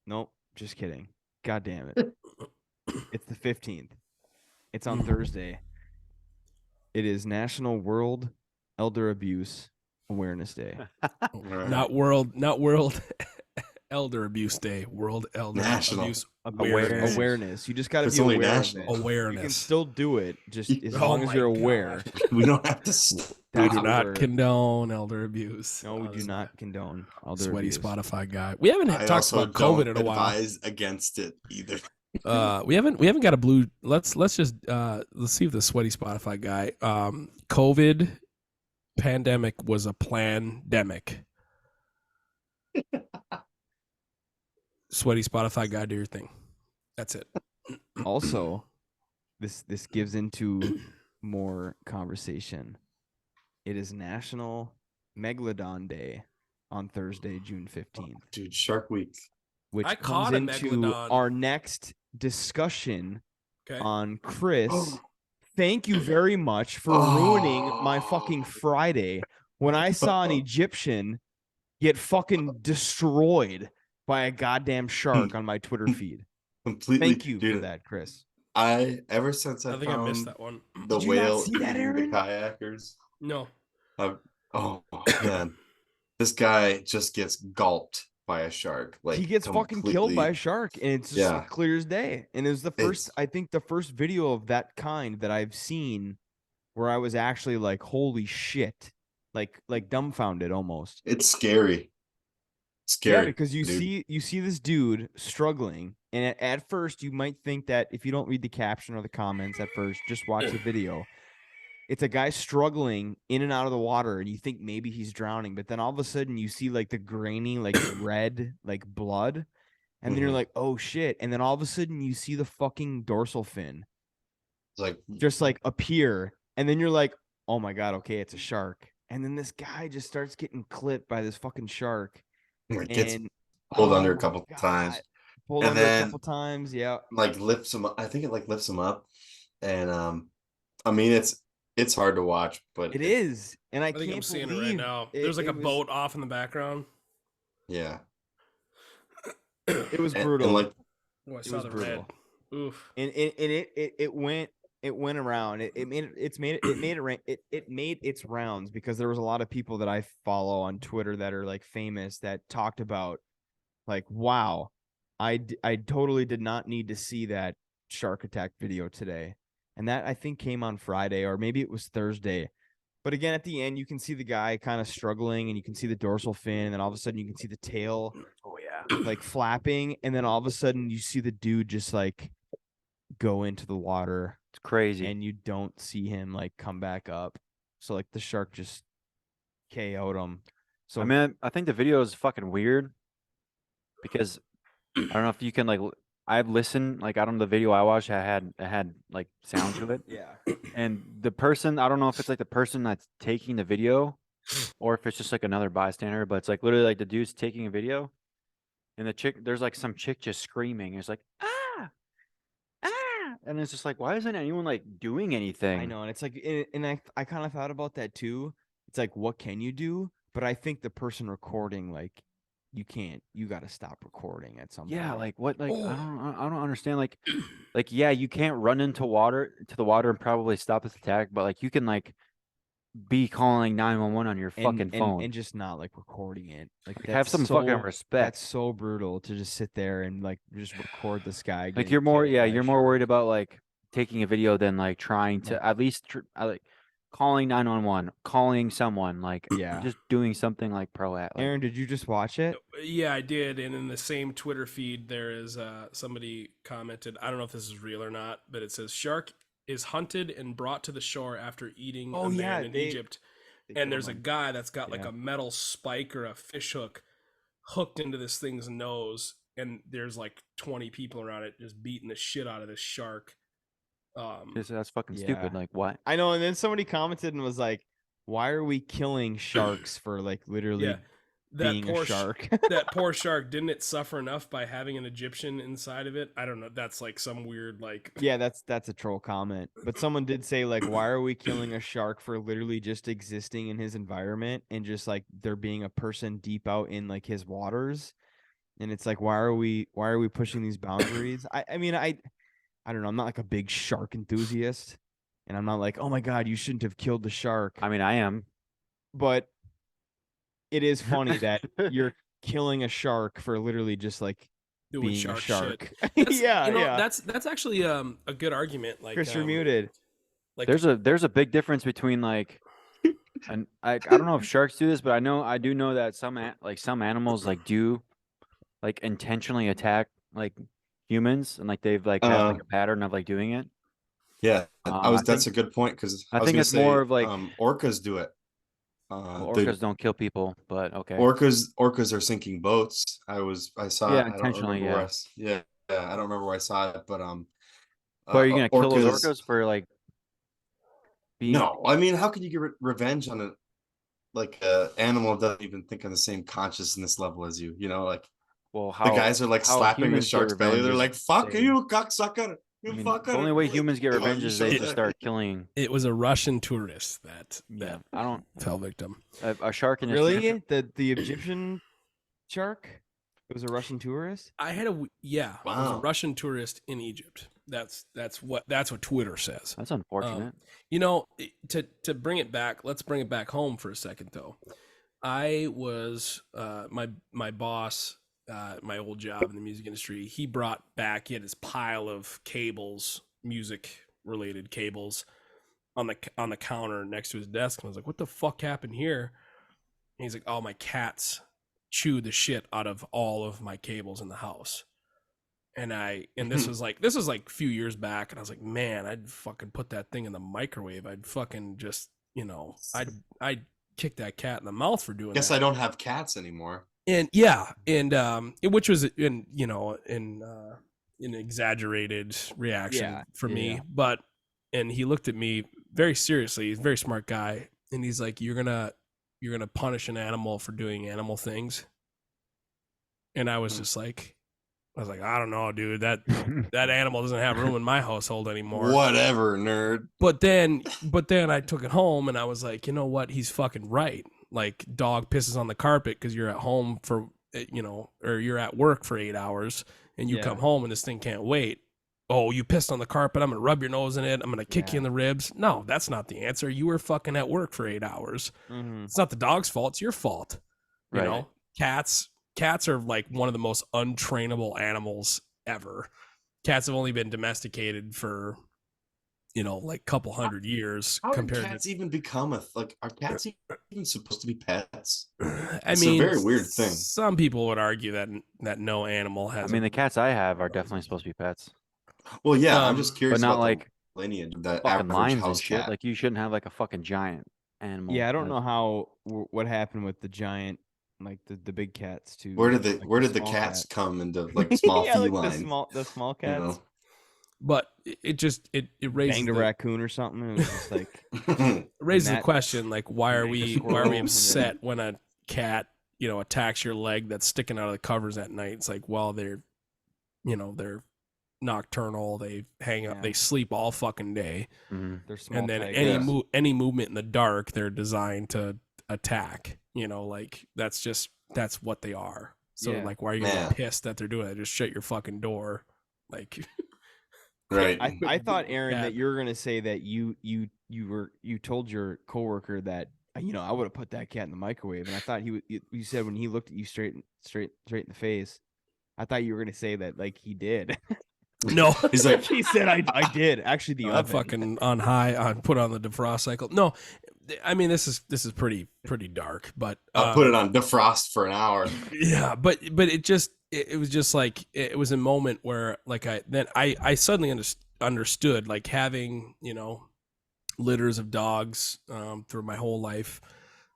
Nope, just kidding. God damn it. It's the 15th. It's on Thursday. It is National World Elder Abuse Awareness Day. Not world Elder Abuse Day, World Elder National Abuse Awareness. Awareness. You just got to It's be only aware national. of it. You Awareness. can still do it, just as Oh long as my you're aware. God. We don't have to stop. We That's do a not word. condone elder abuse. No, we on do this not condone elder Sweaty abuse. Spotify guy. We haven't I talked also about COVID don't in a while. advise against it either. We haven't got a blue. Let's just let's see if the sweaty Spotify guy. COVID pandemic was a plandemic. Sweaty Spotify guy, do your thing. That's it. Also, this gives into more conversation. It is National Megalodon Day on Thursday, June 15th, Dude, Shark Week. which I comes caught a into megalodon. our next discussion Okay. on Chris. Thank you very much for ruining my fucking Friday when I saw an Egyptian get fucking destroyed by a goddamn shark on my Twitter feed. Completely. Thank you dude, for that, Chris. ever since I I think I missed found that one. the Did you not whale see that, eating the Aaron? kayakers, No. oh man, this guy just gets gulped by a shark. Like He gets fucking killed by a completely. shark, and it's just Yeah. clear as day. And it was the first, It's- I think, the first video of that kind that I've seen where I was actually like, "Holy shit!" Like dumbfounded almost. It's scary. Yeah, Scary. because you dude. see this dude struggling, and at first you might think that if you don't read the caption or the comments at first, just watch the video. It's a guy struggling in and out of the water, and you think maybe he's drowning, but then all of a sudden you see like the grainy, like red, like blood, and then you're Mhm. like, "Oh shit!" And then all of a sudden you see the fucking dorsal fin It's like just like appear, and then you're like, "Oh my god, okay, it's a shark." And then this guy just starts getting clipped by this fucking shark. it gets And pulled under oh a my couple times, God. Pulled and under a then couple times, yeah. like lifts him up. I think it like lifts him up, and I mean it's hard to watch, but It is, and I I think can't I'm seeing it believe right now. There's like a was- boat off in the background. Yeah, It was and brutal. like Oh, I It saw was the brutal. red. Oof. And it went around. It made its rounds because there was a lot of people that I follow on Twitter that are like famous that talked about like, wow, I totally did not need to see that shark attack video today. And that I think came on Friday, or maybe it was Thursday. But again, at the end, you can see the guy kind of struggling, and you can see the dorsal fin, and then all of a sudden you can see the tail Oh yeah. like flapping, and then all of a sudden you see the dude just like go into the water, It's crazy. and you don't see him like come back up. So like the shark just KO'd him. So I mean, I think the video is fucking weird because I don't know if you can like. I've listened like I don't know the video I watched. It had like sound to it, yeah, and the person I don't know if it's like the person that's taking the video, or if it's just like another bystander. But it's like literally like the dude's taking a video, and the chick there's like some chick just screaming. It's like ah ah, and it's just like why isn't anyone like doing anything? I know, and it's like, and I kind of thought about that too. It's like, what can you do? But I think the person recording, like, you can't. You got to stop recording at some Yeah, point. like what? Like Oh. I don't understand. Like yeah, you can't run into the water and probably stop this attack, but like you can like be calling 911 on your fucking phone. and just not like recording it. Like Like, have that's some fucking so- respect. That's so brutal to just sit there and like just record this guy. Like getting you're more, killed yeah, by a you're more shark. worried about like taking a video than like trying to at least like calling 911, calling someone, like Yeah. just doing something like like, Aaron, did you just watch it? Yeah, I did. And in the same Twitter feed, there is somebody commented. I don't know if this is real or not, but it says shark is hunted and brought to the shore after eating Oh, a man yeah, in they- Egypt. They And killed there's a him. guy that's got like Yeah. a metal spike or a fish hook hooked into this thing's nose, and there's like 20 people around it just beating the shit out of this shark. that's fucking stupid. Yeah. Like what? I know, and then somebody commented and was like, "Why are we killing sharks for like literally Yeah, that being poor a shark?" that poor shark, didn't it suffer enough by having an Egyptian inside of it? I don't know. That's like some weird like. Yeah, that's a troll comment. But someone did say like, "Why are we killing a shark for literally just existing in his environment and just like there being a person deep out in like his waters?" And it's like, why are we pushing these boundaries? I mean, I don't know. I'm not like a big shark enthusiast, and I'm not like, "Oh my god, you shouldn't have killed the shark." I mean, I am. But it is funny that you're killing a shark for literally just like Doing being a shark shark. That's, Yeah, you know, yeah. that's actually a good argument. Like, Chris, you're muted. like There's a big difference between like, and I don't know if sharks do this, but I do know that some animals like do like intentionally attack like humans, and like they've like had like a pattern of like doing it. Yeah, I that's think a good point because I I was think gonna it's more say of like orcas do it. well, The orcas don't kill people, but okay. orcas are sinking boats. I saw Yeah, it. I don't intentionally, remember yeah. yeah, I don't remember where I saw it, but But are you gonna kill those orcas. orcas for like being? No, I mean, how could you get revenge on a animal that doesn't even think on the same consciousness level as you? You know, like Well, the guys are like how slapping the humans get shark's belly. revenge They're is like, "Fuck they, you, cocksucker! I You mean, fucker!" the only way humans get revenge You is they show just that. start killing. it was a Russian tourist that Yeah, I don't. fell victim. A shark in a Really? The Egyptian shark? It was a Russian tourist? I had it was a Wow. Russian tourist in Egypt. That's what Twitter says. That's unfortunate. You know, to bring it back, let's bring it back home for a second though. I was my boss, my old job in the music industry. He had his pile of cables, music related cables, on the counter next to his desk. And I was like, "What the fuck happened here?" And he's like, "Oh, my cats chewed the shit out of all of my cables in the house." And this was like a few years back, and I was like, "Man, I'd fucking put that thing in the microwave. I'd fucking just, I'd kick that cat in the mouth for doing Guess that." I don't have cats anymore. And yeah, and which was in an exaggerated reaction for me, but and he looked at me very seriously. He's a very smart guy, and he's like, "You're gonna punish an animal for doing animal things." And I was just like, I don't know, dude. That animal doesn't have room in my household anymore. Whatever, nerd. But then I took it home, and I was like, you know what? He's fucking right. Like, dog pisses on the carpet because you're at home for, or you're at work for 8 hours, and you come home and this thing can't wait. Oh, you pissed on the carpet. I'm gonna rub your nose in it. I'm gonna kick you in the ribs. No, that's not the answer. You were fucking at work for 8 hours. Mm-hmm. It's not the dog's fault. It's your fault. You know, cats are like one of the most untrainable animals ever. Cats have only been domesticated for, like a couple hundred years. How compared did cats to, even become are cats even supposed to be pets? It's a very weird thing. Some people would argue that no animal has. I mean, the cats I have are definitely supposed to be pets, Well, yeah, I'm just curious but not about like the lineage of that fucking average lions and house shit. cat. Like you shouldn't have like a fucking giant animal. Yeah, I don't know what happened with the giant, like the big cats too. Where did the small cats cat. come into like small Yeah, like feline? the small cats. But it raises Banged a raccoon or something. It was just like raises the that- question, like, why are we squirrel. upset when a cat attacks your leg that's sticking out of the covers at night? It's like, well, they're nocturnal. They hang up. Yeah. They sleep all fucking day, they're small. and then tigers. any movement in the dark, they're designed to attack. Like that's what they are. So Yeah. like, why are you Yeah. pissed that they're doing that? Just shut your fucking door. Like, Right. I thought, Aaron, cat. that you were gonna say that you told your coworker that I would have put that cat in the microwave, and I thought you said when he looked at you straight in the face, I thought you were gonna say that like he did. No, He's like, He said I did actually the I'm oven. fucking on high on put on the defrost cycle. No, I mean this is pretty dark, but I'll put it on defrost for an hour. yeah, but it was just like it was a moment where like I suddenly understood like having litters of dogs through my whole life,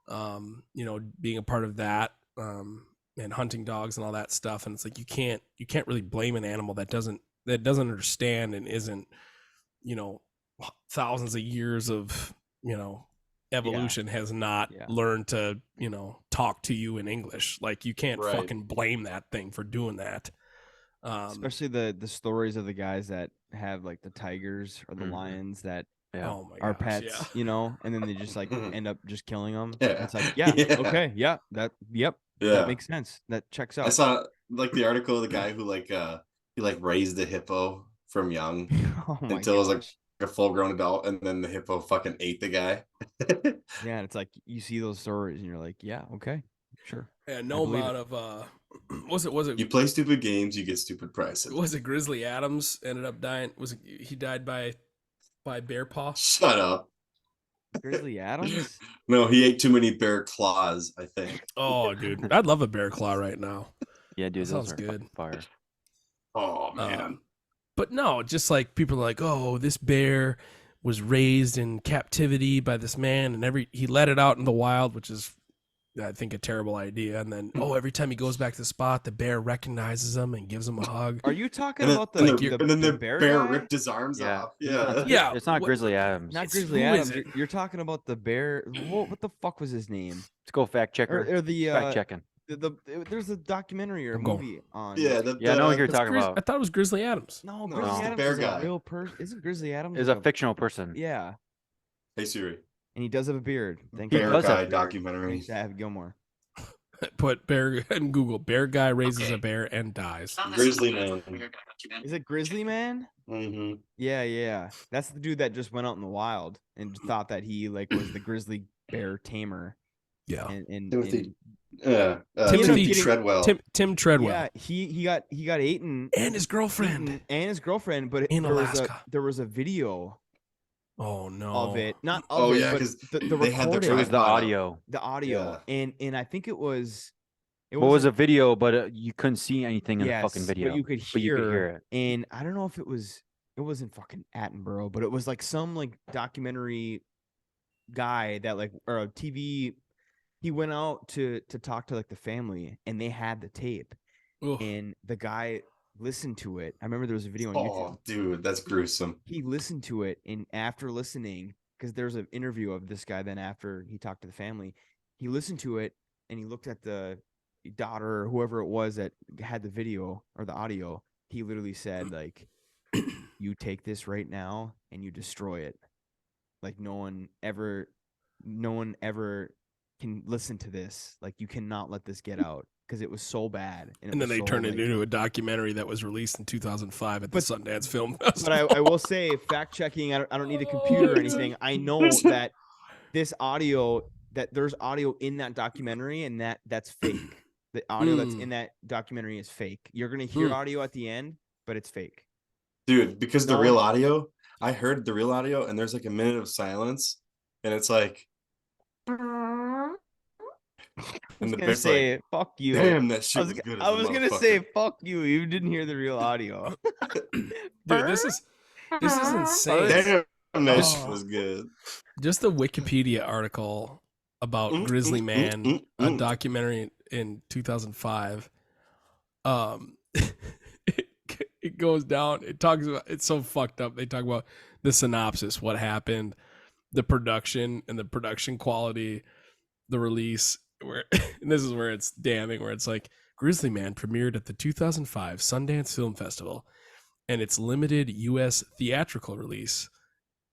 being a part of that and hunting dogs and all that stuff, and it's like you can't really blame an animal that doesn't understand and isn't thousands of years of evolution has not learned to talk to you in English. Like you can't Right. fucking blame that thing for doing that. Especially the stories of the guys that have like the tigers or the lions that Oh my are gosh, pets, yeah. and then they just like end up just killing them. Yeah. It's like, Yeah. okay, that Yeah. makes sense. That checks I out. saw like the article of the guy who he raised a hippo from young Oh my until it was like gosh. a full grown adult, and then the hippo fucking ate the guy. Yeah, and it's like you see those stories and you're like, yeah, okay. Sure. And no believe amount of was it You play stupid games, you get stupid prices. was it Grizzly Adams ended up dying? He died by bear paw? Shut up. Grizzly Adams? No, he ate too many bear claws, I think. Oh, dude, I'd love a bear claw right now. Yeah, dude, That those sounds are good. fucking fire. Oh man. But no, just like people are like, oh, this bear was raised in captivity by this man, and he let it out in the wild, which is, I think, a terrible idea. And then, every time he goes back to the spot, the bear recognizes him and gives him a hug. Are you talking And then, about and the the bear bear guy? ripped his arms Yeah. off. Yeah. Yeah, It's not what- Grizzly Adams. Not It's- Grizzly who is Adams. it? You're talking about the bear. What the fuck was his name? Let's go fact checker. Or the Fact checking. there's a documentary or a I'm going. movie on. Yeah, Yeah, I know what you're It's talking I about. thought it was Grizzly Adams. No, No, Grizzly it's the Adams bear is guy. a real person. Isn't Grizzly Adams Is a fictional person. Yeah, Hey Siri. and he does have a beard. Thank He you. Bear does have guy beard. documentary. Thanks, Ab Gilmore. Put bear in Google. Bear guy raises Okay. a bear and dies. Grizzly man. Is it Grizzly Man? Mm-hmm. Yeah. That's the dude that just went out in the wild and thought that he like was the grizzly bear tamer. Yeah. And Timothy. Timothy Treadwell. Tim Treadwell yeah, he got eaten and his girlfriend. eaten and his girlfriend, but In there was Alaska. there was a video Oh no. of it, not of Oh, it, yeah, but 'cause the they had the recording, It was the tripod up. audio. the audio, and I think it was What was a video, but you couldn't see anything in the fucking yes, video. but you could but you could hear it. And I don't know if it wasn't fucking Attenborough, but it was like some like documentary guy that like, or a TV. He went out to talk to like the family, and they had the tape, Ugh. and the guy listened to it. I remember there was a video on YouTube. Oh, dude, that's gruesome. He listened to it, and after listening, because there's an interview of this guy, then after he talked to the family, he listened to it, and he looked at the daughter or whoever it was that had the video or the audio. He literally said like, you take this right now and you destroy it. Like no one ever can listen to this. Like you cannot let this get out, because it was so bad. And then they turned it into a documentary that was released in 2005 at the But- Sundance Film But Festival. I will say, fact checking. I don't need a computer or anything. I know that this audio, that there's audio in that documentary, and that's fake. The audio that's in that documentary is fake. You're gonna hear audio at the end, but it's fake. Dude, because the No. real audio, I heard the real audio, and there's like a minute of silence, and it's like, I was and the gonna bear's say, like, fuck you. damn, that shit I was, was, good. I was gonna say, fuck you. You didn't hear the real audio. Dude, this is insane. Damn, that Oh. shit was good. Just the Wikipedia article about Grizzly Man, a documentary in 2005. It goes down. It talks about. It's so fucked up. They talk about the synopsis, what happened, the production and the production quality, the release. Where and this is where it's damning. Where it's like Grizzly Man premiered at the 2005 Sundance Film Festival, and its limited U.S. theatrical release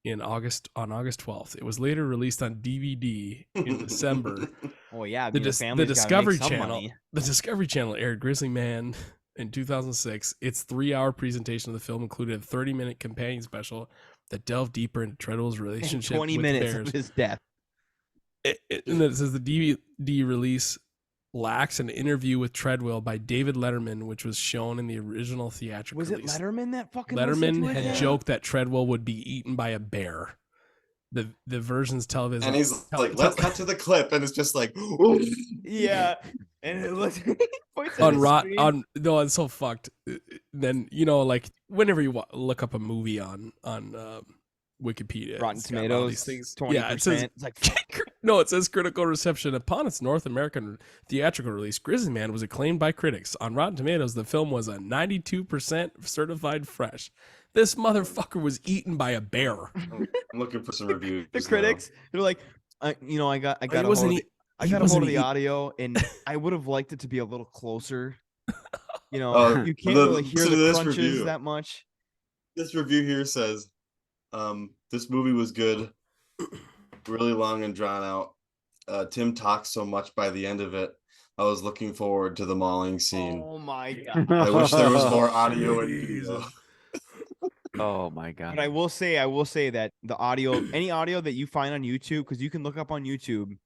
on August 12th. It was later released on DVD in December. Oh yeah, I The mean, Dis- family's the gotta Discovery make some Channel- money. The Discovery Channel aired Grizzly Man in 2006. Its 3-hour presentation of the film included a 30-minute companion special that delved deeper into Treadwell's And relationship 20 with minutes bears. of his death. And then it says the DVD release lacks an interview with Treadwell by David Letterman, which was shown in the original theatrical Was it release. Letterman that fucking listened Letterman to it had then? joked that Treadwell would be eaten by a bear. The version's television. And he's like, let's cut to the clip, and it's just like, Yeah, and it was points at on his rot screen. on no, it's so fucked. Then like whenever you look up a movie on Wikipedia, Rotten it's got all Tomatoes, these things. 20%. Yeah, it says It's like no, it says critical reception upon its North American theatrical release. Grizzly Man was acclaimed by critics. On Rotten Tomatoes, the film was a 92% certified fresh. This motherfucker was eaten by a bear. I'm looking for some reviews. the now. critics. They're like, I got He a hold wasn't of the, eat- I he got a hold wasn't of the eat- audio, and I would have liked it to be a little closer. You know, Oh, you can't the- really hear listen to the this crunches review. that much. This review here says, this movie was good, really long and drawn out. Tim talks so much by the end of it. I was looking forward to the mauling scene. Oh my god! I wish there was more audio and Jesus. video. Oh my god. But I will say that the audio, any audio that you find on YouTube, because you can look up on YouTube,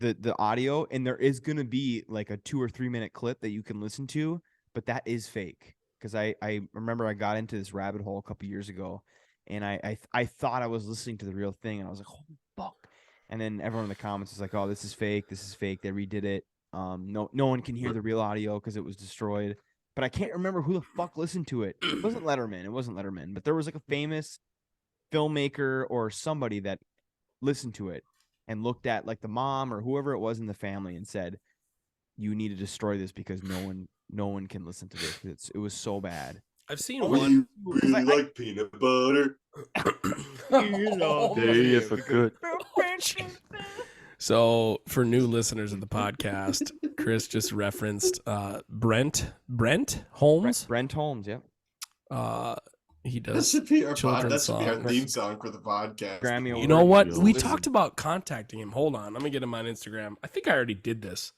the audio, and there is gonna be like a 2 or 3 minute clip that you can listen to, but that is fake. Because I remember I got into this rabbit hole a couple years ago, and I thought I was listening to the real thing, and I was like, holy fuck. And then everyone in the comments was like, oh, this is fake, they redid it. No one can hear the real audio because it was destroyed. But I can't remember who the fuck listened to it. It wasn't Letterman, but there was like a famous filmmaker or somebody that listened to it and looked at like the mom or whoever it was in the family and said, you need to destroy this because no one can listen to this. It was so bad. I've seen We one. really like peanut butter. You know, Hey, if I could. So for new listeners of the podcast, Chris just referenced Brent Holmes. Brent Holmes, yeah. He That does. should be our children's that should be our songs. theme song for the podcast. Grammy You Award. know what? Yo, We listen. talked about contacting him. Hold on, let me get him on Instagram. I think I already did this.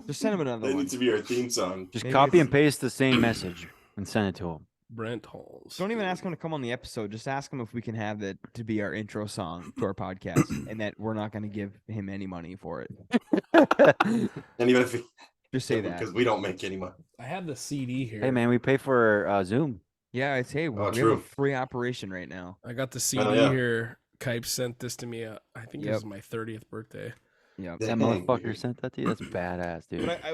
Just send him another That one. needs to be our theme song. Just Maybe copy it's- and paste the same message and send it to him. Brent Holmes. Don't even ask him to come on the episode. Just ask him if we can have that to be our intro song to our podcast, and that we're not going to give him any money for it. And even if Just say that. because we don't make any money. I have the CD here. Hey man, we pay for Zoom. Yeah, it's we have a true. free operation right now. I got the CD yeah. here. Kipe sent this to me. I think Yep. this is my 30th birthday. Yeah. That Dang, motherfucker dude. sent that to you. That's badass, dude. But I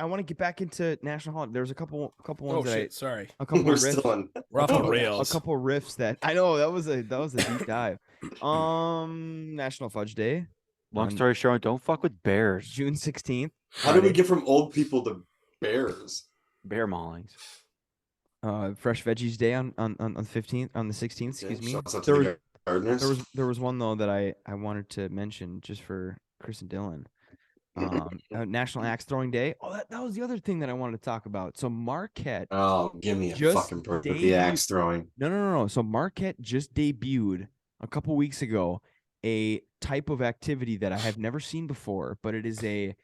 want to get back into National Holiday. There's a couple Oh ones that shit! Sorry, a couple We're riffs, still on. we're off the Oh, a rails. couple riffs that I know that was a deep dive. National Fudge Day, Long on story short, don't fuck with bears. June 16th. How do we get from old people to bears? Bear maulings. Fresh Veggies Day on the 15th, on the 16th. Excuse me. Shouts out to There the was, gardeners. there was one though that I wanted to mention just for Chris and Dylan. National Axe Throwing Day. Oh, that was the other thing that I wanted to talk about. So Marquette. Oh, give me a Just fucking bird with debuted- the axe throwing. No. So Marquette just debuted a couple weeks ago a type of activity that I have never seen before, but it is a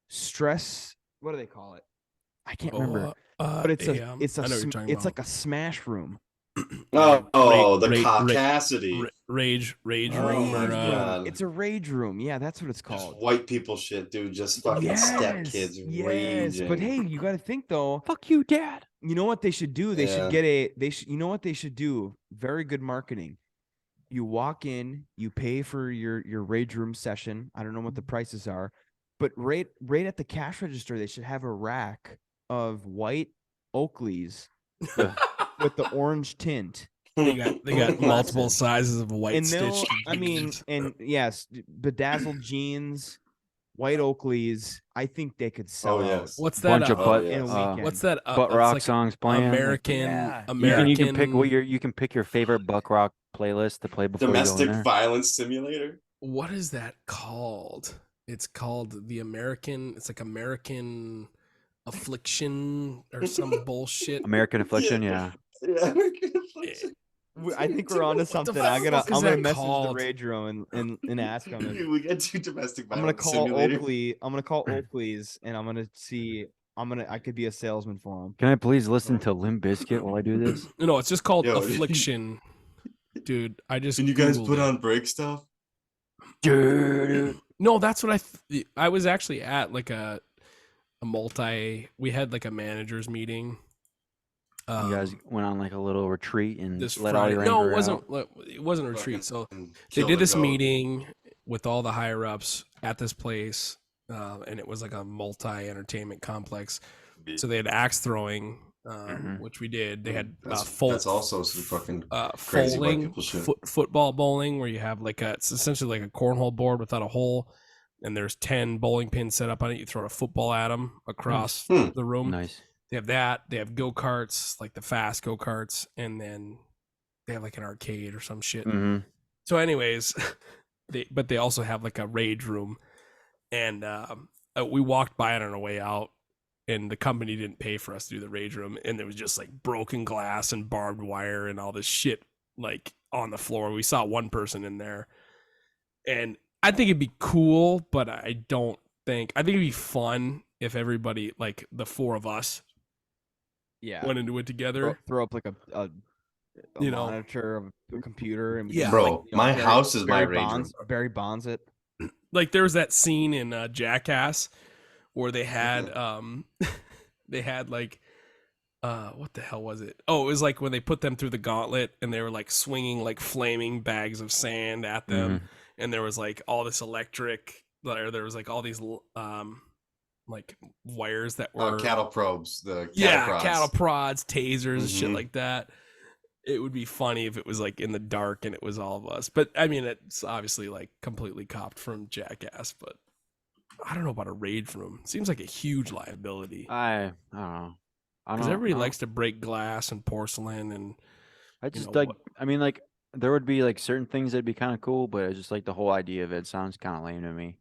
stress. What do they call it? I can't remember. But it's I a know what you're talking it's like about. a smash room. Oh, the Rage- caucasity. rage Rage room or room. God. It's a rage room. Yeah, that's what it's Just called. white people shit, dude. Just fucking step kids yes. raging. But hey, you got to think though. Fuck you, dad. You know what they should do? They should Yeah. get a. You know what they should do? Very good marketing. You walk in, you pay for your rage room session. I don't know what the prices are, but right at the cash register, they should have a rack of white Oakleys with the orange tint. They got multiple sizes of white And they'll, stitched. I mean, and yes, bedazzled jeans, white Oakleys. I think they could sell Oh, out yes. what's that? Bunch of Oh, butt, yeah. in a Uh, weekend. What's that? butt it's rock like songs playing. American, Yeah. American. You can pick you can pick your favorite buck rock playlist to play before Domestic you go in there. violence simulator. What is that called? It's called the American. It's like American Affliction or some bullshit. American Affliction, yeah. Yeah, American Affliction. I think we're onto What the something. fuck I'm gonna is that message called? the rage room and ask them. Dude, we got two domestic I'm gonna violence call simulator. Oakley. I'm gonna call Oakley's and I'm gonna see. I could be a salesman for him. Can I please listen to Limp Bizkit while I do this? No, it's just called Yo. Affliction, dude. I just Can you guys Googled put it. on break stuff? No, that's what I was actually at like a we had like a managers meeting. You guys went on like a little retreat and this let all Friday. your No, anger it wasn't. out. It wasn't a retreat. So Fucking they kill did the this goat. meeting with all the higher ups at this place, and it was like a multi-entertainment complex. So they had axe throwing, which we did. They had That's also some fucking crazy white bowling, people shit. football bowling, where you have like it's essentially like a cornhole board without a hole, and there's 10 bowling pins set up on it. You throw a football at them across the room. Nice. They have that. They have go karts, like the fast go karts, and then they have like an arcade or some shit. Hmm. So, anyways, they also have like a rage room, and we walked by it on our way out, and the company didn't pay for us to do the rage room, and there was just like broken glass and barbed wire and all this shit like on the floor. We saw one person in there, and I think it'd be cool, but I think it'd be fun if everybody, like the four of us, Yeah. went into it together. Throw up like a a You know. monitor of a computer, and we Yeah, just, Bro, like, my Barry- house is my Barry rage room. Barry Bonds it. Like there was that scene in Jackass where they had they had like what the hell was it? Oh, it was like when they put them through the gauntlet and they were like swinging like flaming bags of sand at them, and there was like all this electric, or there was like all these like wires that were Cattle probes, the cattle prods. cattle prods, tasers, shit Mhm. like that. It would be funny if it was like in the dark and it was all of us. But I mean, it's obviously like completely copped from Jackass. But I don't know about a raid from him. Seems like a huge liability I don't know. because everybody likes to break glass and porcelain and. I just know, like. I mean, like there would be like certain things that'd be kind of cool, but it's just like the whole idea of it sounds kind of lame to me.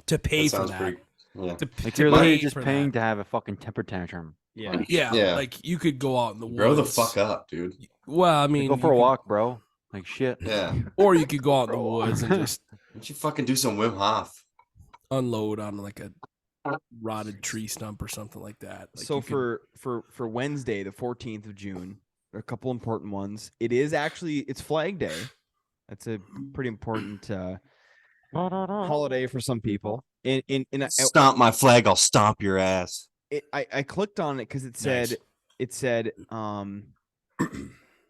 To pay That for sounds that. pretty. Yeah. Like To you're literally pay just for paying that. to have a fucking temper tantrum. Yeah. Yeah, like you could go out in the woods. Grow the fuck up, dude. Well, I Like, mean, go for a you could- walk, bro. Like shit. Yeah. or you could go out in the Bro. woods and just Why don't you fucking do some Wim Hof? unload on like a rotted tree stump or something like that. Like So you could- for Wednesday, the 14th of June, there are a couple important ones. It is actually it's Flag Day. That's a pretty important holiday for some people. And Stomp my flag, I'll stomp your ass. I clicked on it because Nice. it said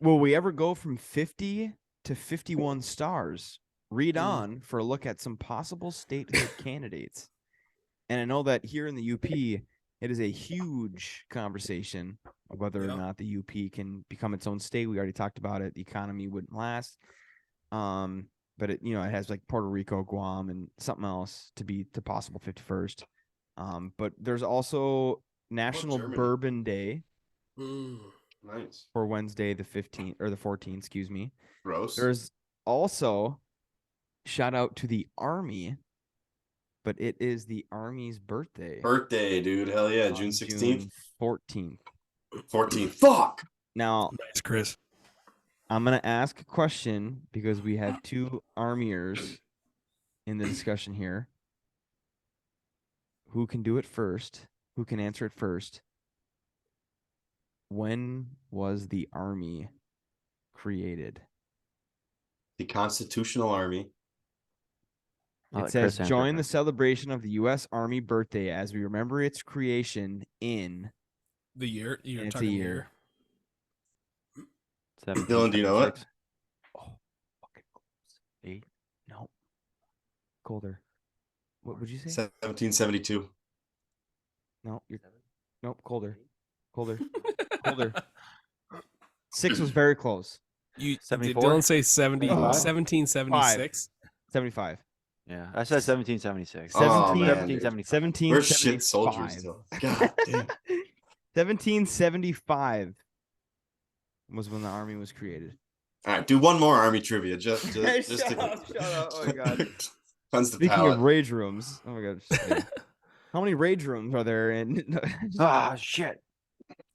will we ever go from 50 to 51 stars? Read on for a look at some possible statehood candidates. And I know that here in the UP, it is a huge conversation of whether or Yeah. not the UP can become its own state. We already talked about it. The economy wouldn't last. But it, it has like Puerto Rico, Guam, and something else to be the possible 51st. But there's also National Germany? Bourbon Day Nice. for Wednesday, the 15th or the 14th, excuse me. Gross. There's also shout out to the Army, but it is the Army's birthday. Birthday, dude. Hell yeah. on June 16th. 14th. 14th. Fuck. Now, Nice, Chris. I'm going to ask a question because we have two Armiers in the discussion here. Who can do it first? Who can answer it first? When was the Army created? The Constitutional Army. I'll It let says, Chris answer join the first. celebration of the U.S. Army birthday as we remember its creation in. The year you're And it's a talking year. year. Dylan, do you know it? 1776. Oh, fucking close. 8. No. Colder. What would you say? 1772. No, you're. Nope, colder. Colder. Colder. 6 was very close. You did 74? Dylan say 70, Oh. 1776? 75. Yeah, I said 1776. Oh, man, 1775. We're shit soldiers 1775. still. God damn. 1775 was when the Army was created. All right, do one more Army trivia. Just Shut to... up, shut up. Oh my God. Cleanse the Speaking palate. of rage rooms, oh my God. just kidding. How many rage rooms are there in Ah, shit.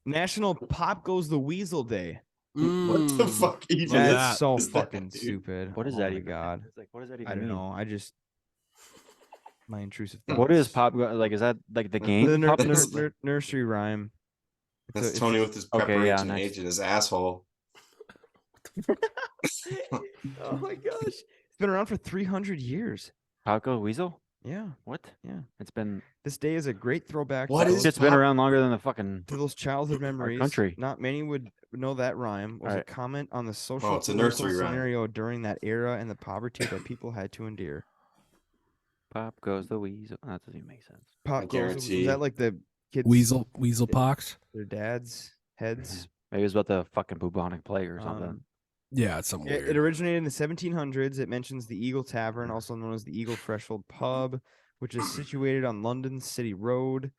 National Pop Goes the Weasel Day? What the Mm. fuck even Love is that. That's so is that, fucking dude? stupid. What is Oh that my even? God. It's like, what does that even I don't mean? know. I just my intrusive What is thoughts. pop? Like, is that like the The game? The Pop That's- Goes? nursery rhyme. It's That's a- Tony it's with his Okay, yeah, preparation next. age in his asshole. oh my gosh. It's been around for 300 years. Pop Goes Weasel? Yeah. What? Yeah. It's been. This day is a great throwback What to, is It's been Pop- around longer than the fucking. to those childhood memories. country. Not many would know that rhyme. Was a Alright. comment on the social it's a political nursery rhyme. scenario during that era and the poverty that people had to endure. Pop Goes the Weasel. That doesn't even make sense. Pop I goes. Was guarantee. that like the kids? Weasel pox? Their dads' heads. Maybe it's about the fucking bubonic plague or something. Yeah, it's something It weird. originated in the 1700s. It mentions the Eagle Tavern, also known as the Eagle Threshold Pub, which is situated on London City Road.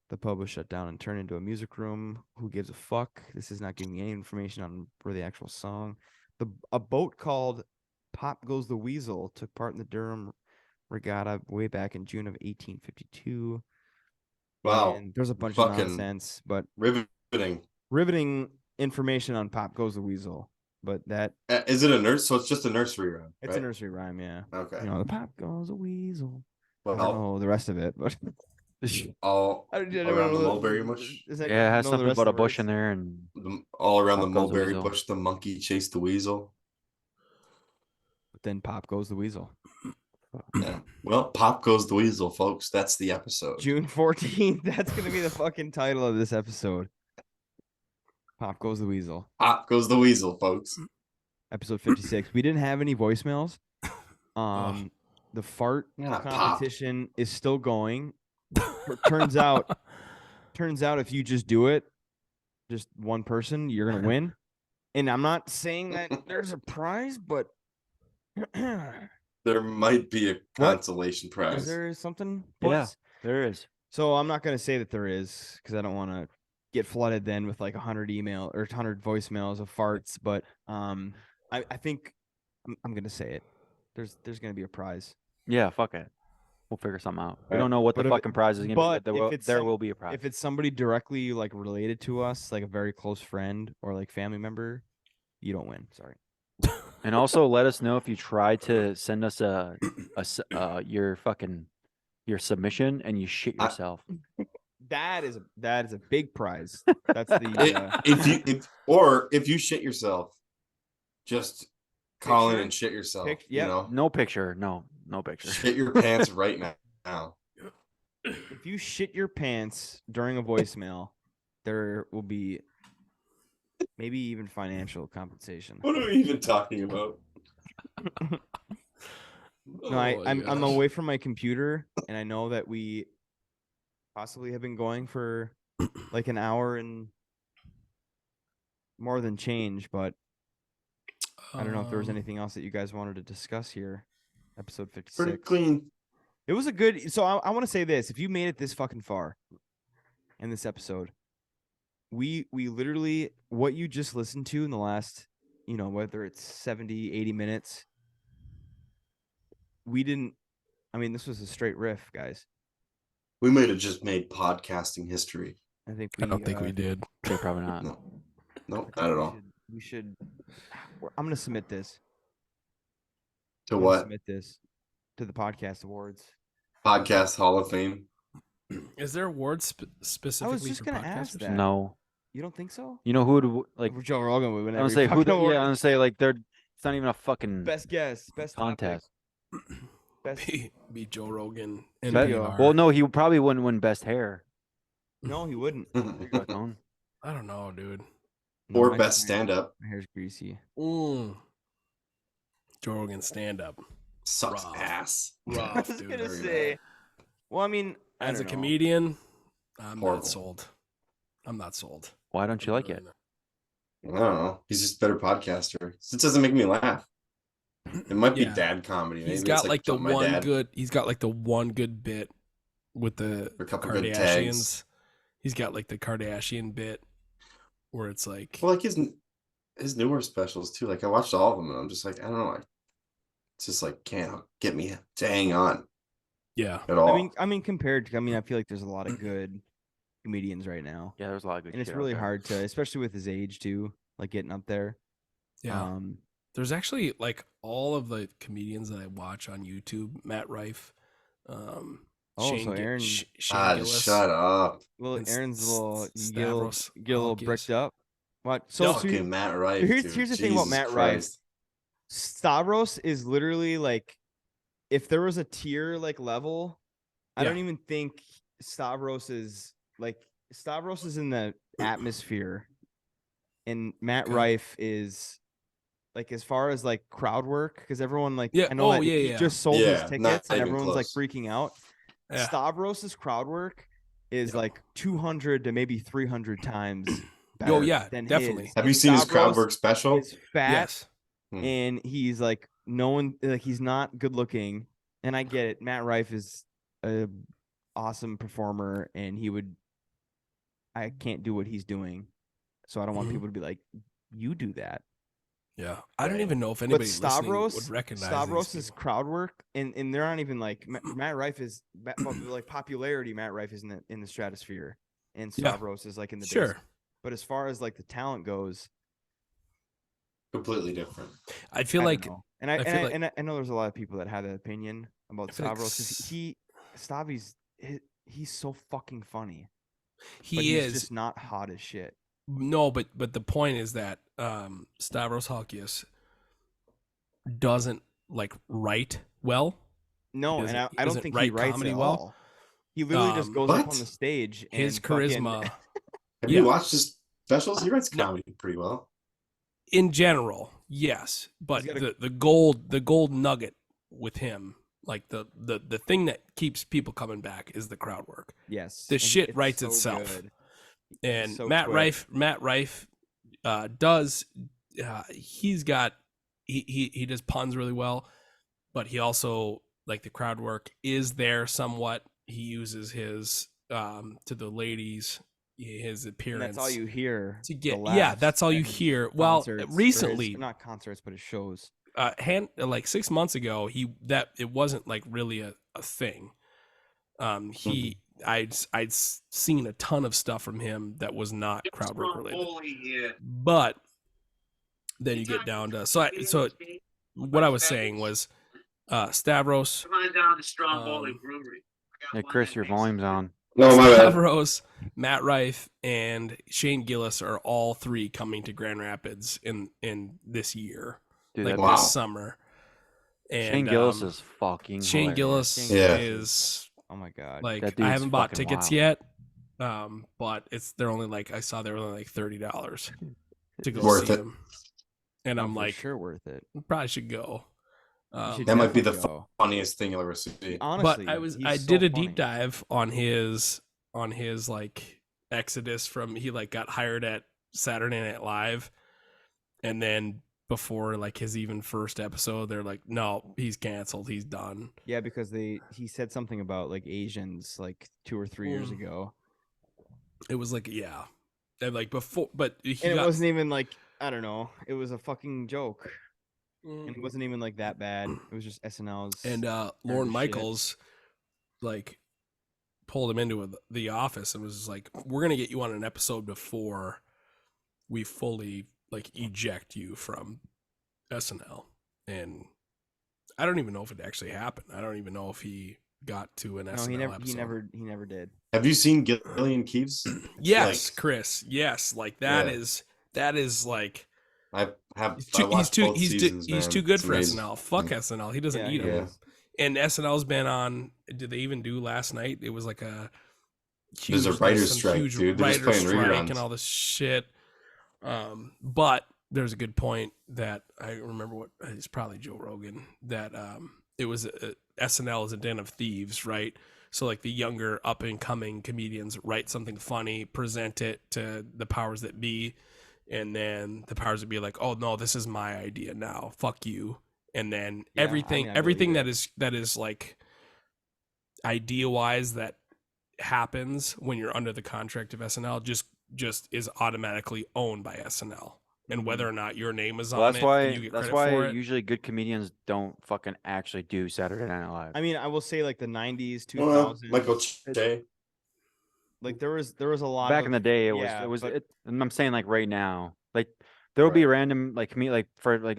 The pub was shut down and turned into a music room. Who gives a fuck? This is not giving me any information on for the actual song. A boat called Pop Goes the Weasel took part in the Durham Regatta way back in June of 1852. Wow. And there's a bunch of Fucking nonsense, but riveting. riveting information on Pop Goes the Weasel. But that Is it a nurse? So it's just a nursery rhyme. it's a nursery rhyme, yeah. Okay. You know, the Pop Goes the Weasel. I Well, don't know the rest of it, but all I don't around the know mulberry bush. Is that, Yeah, it has know the something rest about of a the bush in words? there, and All around the Pop goes the mulberry weasel. bush, the monkey chased the weasel. But then pop goes the weasel. Yeah. Well, pop goes the weasel, folks. That's the episode. June 14th. That's gonna be the fucking title of this episode. Pop goes the weasel. Pop goes the weasel, folks. Episode 56. We didn't have any voicemails. The fart Yeah, pop. competition is still going. Turns out if you just do it, just one person, you're gonna win. And I'm not saying that there's a prize, but There might be a consolation prize. is there something? Yeah. boys? there is. So I'm not gonna say that there is because I don't want to get flooded then with like 100 email or 100 voicemails of farts. But I think I'm gonna say it. There's gonna be a prize. Yeah, fuck it. We'll figure something out. We Right. don't know what But the if it- fucking prize is gonna be, but but there, if will, it's there some- will be a prize. If it's somebody directly like related to us, like a very close friend or like family member, you don't win. Sorry. And also let us know if you try to send us your submission and you shit yourself. That is a big prize. That's the If you shit yourself, just call in Picture? and shit yourself. Yep. You know, No picture. No picture. shit your pants right now. if you shit your pants during a voicemail, there will be maybe even financial compensation. What are we even talking about? No, I'm away from my computer, and I know that we possibly have been going for like an hour and more than change, but I don't know if there was anything else that you guys wanted to discuss here. Episode 56. Pretty clean. It was a good. So I want to say this: if you made it this fucking far in this episode, we literally what you just listened to in the last, whether it's 70, 80 minutes, we didn't. I mean, this was a straight riff, guys. We might have just made podcasting history. I think I don't think we did. Yeah, probably not. No, I think not at all. We should. I'm gonna submit this. To I'm gonna what? Submit this to the podcast awards. Podcast Hall of Fame. Is there awards specifically just for gonna ask podcasters? that. No. You don't think so? You know who would like? Joe Rogan would win. I was every say who? fucking award. Yeah, I was say like they're. It's not even a fucking Best guess, best contest. topic, best. Be Joe Rogan and Bet- NPR. well, no, he probably wouldn't win best hair. No, he wouldn't. Fucking. I don't know, dude. No, Or my best hair- stand up. My hair's greasy. Joe Rogan stand up. Sucks Rough. ass. I Rough, was dude. gonna very say. Well, I mean, I As a don't know. comedian, I'm Horrible. not sold. I'm not sold. Why don't you like it? I don't know. He's just a better podcaster. It doesn't make me laugh. It might be Yeah. dad comedy. He's Maybe got it's like the something my one dad- good. He's got like the one good bit with the A couple good tags. Kardashians. He's got like the Kardashian bit where it's like, Well, like his newer specials too. Like I watched all of them, and I'm just like, I don't know. It's just like can't get me to hang on yeah, at all. I mean, compared to, I feel like there's a lot of good comedians right now, Yeah, there's a lot of good. and it's shit out really there. hard to, especially with his age too, like getting up there. yeah. There's actually like all of the comedians that I watch on YouTube. Matt Rife, so Aaron- Shane Gillis. Shut up. Well, And Aaron's a little, you get a little, Stavros get a little Halkias. bricked up. What? So, Fucking Matt Rife. here's dude. the thing about Jesus Matt Rife. Christ. Stavros is literally like, if there was a tier like level, I Yeah. don't even think Stavros is in the atmosphere, and Matt Okay. Rife is like as far as like crowd work, because everyone like Yeah, I know that yeah, he yeah. just sold Yeah, his not tickets and even everyone's like close. freaking out. Yeah. Stavros's crowd work is Yeah. like 200 to maybe 300 times better Oh yeah, than definitely. his. Have you And seen his crowd Stavros work special? is fat Yes. and he's like no one, like he's not good looking, and I get it. Matt Rife is a awesome performer, and I can't do what he's doing, so I don't want Mhm. people to be like, you do that. Yeah. I don't even know if But anybody listening Stavros, would recognize Stavros's these people. crowd work, and they're not even like Matt Rife is like popularity. Matt Rife is in the stratosphere, and Yeah. Stavros is like in the Sure. base. But as far as like the talent goes, Completely different. I feel I like don't know. And I I feel and I know there's a lot of people that have that opinion about I feel like Stavros. 'Cause Stavi's he's so fucking funny. But He he's is just not hot as shit. no, but the point is that Stavros Halkias doesn't like write well. No, He and doesn't- I don't doesn't think he write writes comedy at well. all. He literally just goes up on What? the stage and His fucking- charisma Have Yeah. you watched his specials? He writes No. comedy pretty well. in general, yes, but He's got the gold nugget with him, like the thing that keeps people coming back is the crowd work. Yes, The and shit it's writes so itself. good. And so Matt quick. Rife does he's got he does puns really well, but he also like the crowd work is there somewhat. He uses his to the ladies his And appearance that's all you hear. to the get laughs that's all at you his hear. Well, concerts, or his- recently not concerts, but his shows. like 6 months ago that it wasn't like really a thing. He I'd seen a ton of stuff from him that was not crowd work related. But then you get down to so what I was saying was Stavros Hey, Chris, your volume's on. No, my bad. Stavros, Matt Rife, and Shane Gillis are all three coming to Grand Rapids in this year, Dude, like that Wow. this summer. And Shane Gillis is fucking Shane hilarious. Gillis Yeah. is Oh my god. like That I dude's haven't bought fucking tickets wild. yet, but they're only like I saw they were only like $30 to go Worth see it. him, and Oh, I'm for like sure worth it. probably should go. You should That might be the definitely go. funniest thing you'll ever see. Honestly, But he's I so did a funny. deep dive on his like exodus from he like got hired at Saturday Night Live, and then before like his even first episode they're like no, he's canceled, he's done. Yeah, because he said something about like Asians like 2 or 3 years ago, It was like yeah, and like before, but he and it got, wasn't even like I don't know. It was a fucking joke, Mm. and it wasn't even like that bad. It was just SNL's. and as Lorne shit. Michaels like pulled him into the office and was like, we're gonna get you on an episode before we fully like eject you from SNL. And I don't even know if it actually happened. I don't even know if he got to an No, SNL he episode. never did. Have you seen Gillian Keeves? Yes, Like- Chris. Yes, like Yeah. that is like I he's watched both he's seasons, too man. good It's for amazing. SNL. Fuck SNL. He doesn't Yeah, need he him. is. And SNL's been on. Did they even do last night? It was like a huge, There's a writer's some strike, huge dude. They're just writer's playing strike reruns. and all this shit. But there's a good point that I remember. What it's probably Joe Rogan that it was SNL is a den of thieves, right? So like the younger up and coming comedians write something funny, present it to the powers that be, and then the powers that be like, oh no, this is my idea now, fuck you. And then Yeah, I everything mean, I everything believe that is like idea wise that happens when you're under the contract of SNL just is automatically owned by SNL. And whether or not your name is Well, on that's it, why. and you get That's credit for why it. usually good comedians don't fucking actually do Saturday Night Live. I mean, I will say like the 90s, 2000s. Well, Michael Che. Like there was a lot Back of, in the day, yeah, but- and I'm saying like right now, like there will be random like me like for like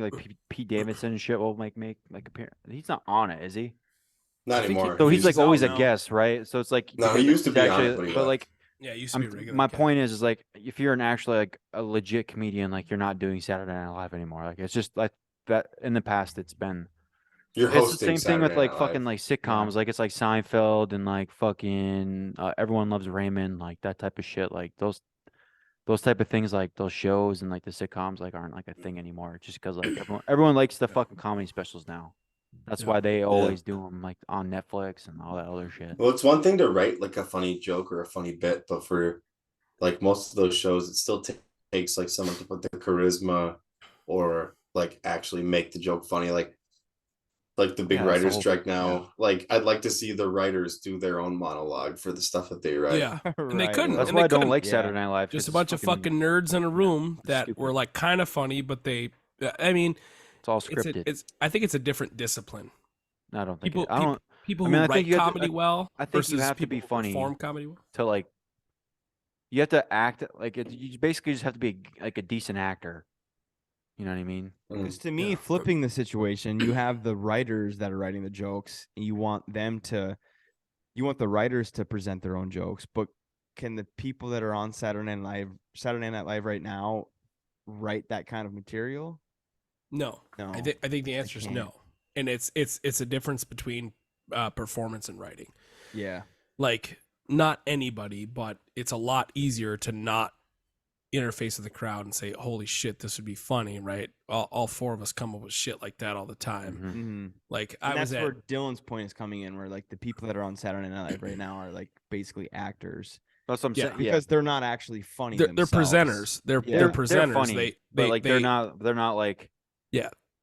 Pete Davidson and shit will make like appear. He's not on it, is he? Not I think he- anymore. So he's like out always a now. guest, right? So it's like No, he because used to he's be on it, actually, but he but left. like Yeah, it used to be a regular. my guest. point is like if you're an actually like a legit comedian, like you're not doing Saturday Night Live anymore. Like it's just like that in the past. It's been You're it's the hosting same thing with Saturday like Night fucking Live. like sitcoms. Like it's like Seinfeld and like fucking Everyone Loves Raymond, like that type of shit. Like those type of things, like those shows and like the sitcoms, like aren't like a thing anymore. Just because like everyone likes the fucking comedy specials now. That's Yeah. why they always do them like on Netflix and all that other shit. Well, it's one thing to write like a funny joke or a funny bit, but for like most of those shows, it still takes like someone to put the charisma or like actually make the joke funny. Like the big Yeah, that's the writer's whole- strike now. yeah. Like I'd like to see the writers do their own monologue for the stuff that they write. Yeah, and they Right, couldn't. right. That's and why they I don't couldn't. like Yeah. Saturday Night Live. 'cause Just a it's bunch of fucking nerds in a room that stupid. were like kind of funny, but they. I mean, It's all it's scripted. I think it's a different discipline. I don't think. People, I don't people I who mean, I write think you have to- comedy well I think you versus have to be people who funny. perform comedy well. to like. You have to act like it. You basically just have to be like a decent actor. You know what I mean? Because to me, Yeah. flipping the situation, you have the writers that are writing the jokes, and you want them to you want the writers to present their own jokes, but can the people that are on Saturday Night Live right now write that kind of material? No. No. I think the answer is can't. no. And it's a difference between performance and writing. Yeah. Like, not anybody, but it's a lot easier to not interface with the crowd and say, holy shit, this would be funny, right? All four of us come up with shit like that all the time. Mhm. Mm-hmm. Like, And I that's was at where Dylan's point is coming in, where like the people that are on Saturday Night Live right now are like basically actors. That's what I'm Yeah. saying. Because they're not actually funny they're themselves. presenters. They're Yeah. They're presenters. funny, but like they're not like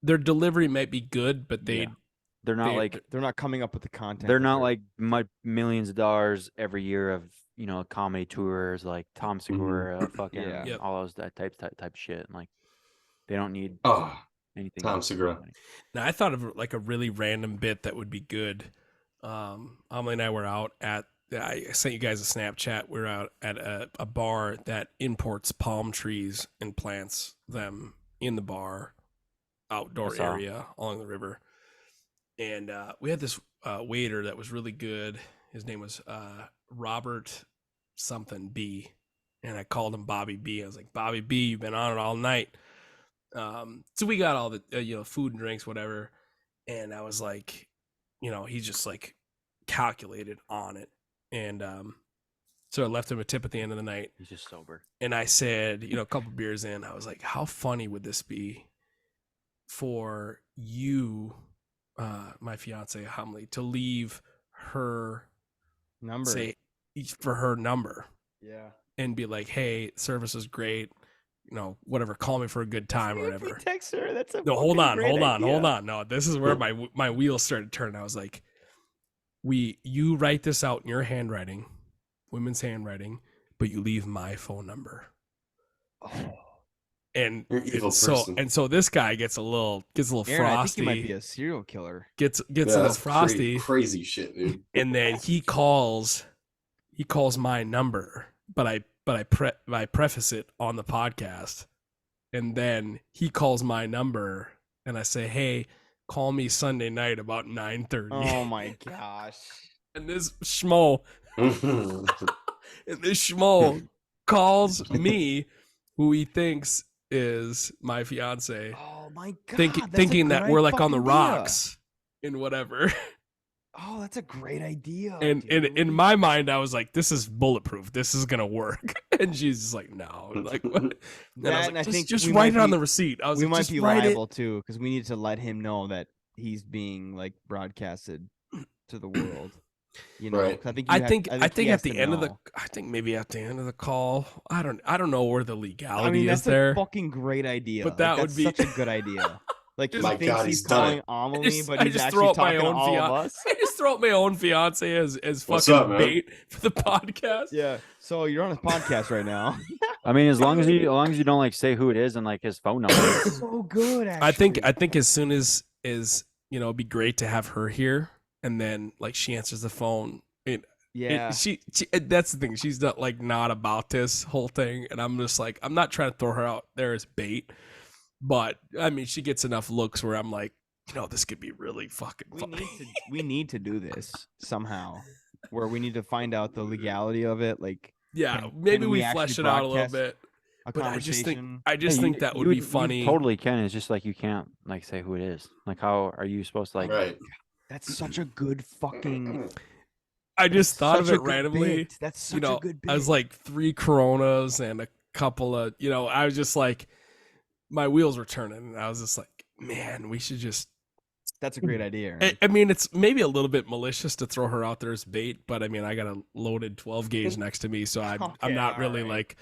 Their delivery might be good, but Yeah. they're not They- like They're not coming up with the content. they're that not like millions of dollars every year of comedy tours like Tom Segura, fucking Yeah. Yep. all those that type shit. And like they don't need Oh, anything. Tom else. Segura. Now, I thought of like a really random bit that would be good. Amelie and I were out at. I sent you guys a Snapchat. We're out at a bar that imports palm trees and plants them in the bar, outdoor saw. area along the river. And we had this waiter that was really good. His name was Robert something B, and I called him Bobby B. I was like, Bobby B, you've been on it all night. So we got all the food and drinks, whatever, and I was like, he's just like calculated on it, and so I left him a tip at the end of the night, He's just sober. and I said, a couple beers in, I was like, how funny would this be for you, my fiance Hamley, to leave her number. say for her number Yeah. and be like, hey, service is great, whatever, call me for a good time or whatever. Text her. That's a No, hold on. idea. No, this is where my wheels started turning. I was like, you write this out in your handwriting, women's handwriting, but you leave my phone number. Oh. And You're an evil person. so this guy gets a little Aaron, I frosty. think he might be a serial killer. Gets a Yeah, little that's frosty, crazy shit, dude. and then he calls my number, but I preface it on the podcast, and then he calls my number, and I say, hey, call me Sunday night about 9:30. Oh my gosh. And this schmo calls me, who he thinks is my fiance, Oh my god. thinking that we're like on the rocks and whatever. Oh, that's a great idea. And dude. in my mind, I was like, this is bulletproof. This is gonna work. And she's just like, no. Like, what? And I was And like, I think just we write might it on be- the receipt. I was we like, might just be write it. liable too, because we need to let him know that he's being like broadcasted to the world. Right. 'cause I think he has at the to end of the know. I think maybe at the end of the call, I don't know where the legality I mean, is that's there. a fucking great idea. But that would that's be- such a good idea. Like he My thinks God, he's he's done calling it. Amelie, but I he's just actually throw out my talking to own all of fiance. us. I just throw out my own fiance as What's fucking up, man? bait for the podcast. Yeah. So you're on a podcast right now. I mean, as long as you don't like say who it is and like his phone number. So good. Actually. I think as soon as it'd be great to have her here, and then like she answers the phone. Yeah. She that's the thing. She's not about this whole thing, and I'm just like, I'm not trying to throw her out there as bait, but I mean, she gets enough looks where I'm like, this could be really fucking funny. We need to do this somehow, where we need to find out the legality of it. Like, Yeah, can maybe we actually flesh it out a little broadcast bit. a But I just conversation. think that would be funny. You totally can. It's just like you can't like say who it is. Like, how are you supposed to like? Right. That's such a good fucking. I just thought of such a it good randomly. bit. That's such a good bit. I was like 3 Coronas and a couple of, I was just like, my wheels were turning, and I was just like, man, we should just. That's a great idea. Aaron. I mean, it's maybe a little bit malicious to throw her out there as bait, but I mean, I got a loaded 12 gauge next to me, so I'm Okay, not really alright. like,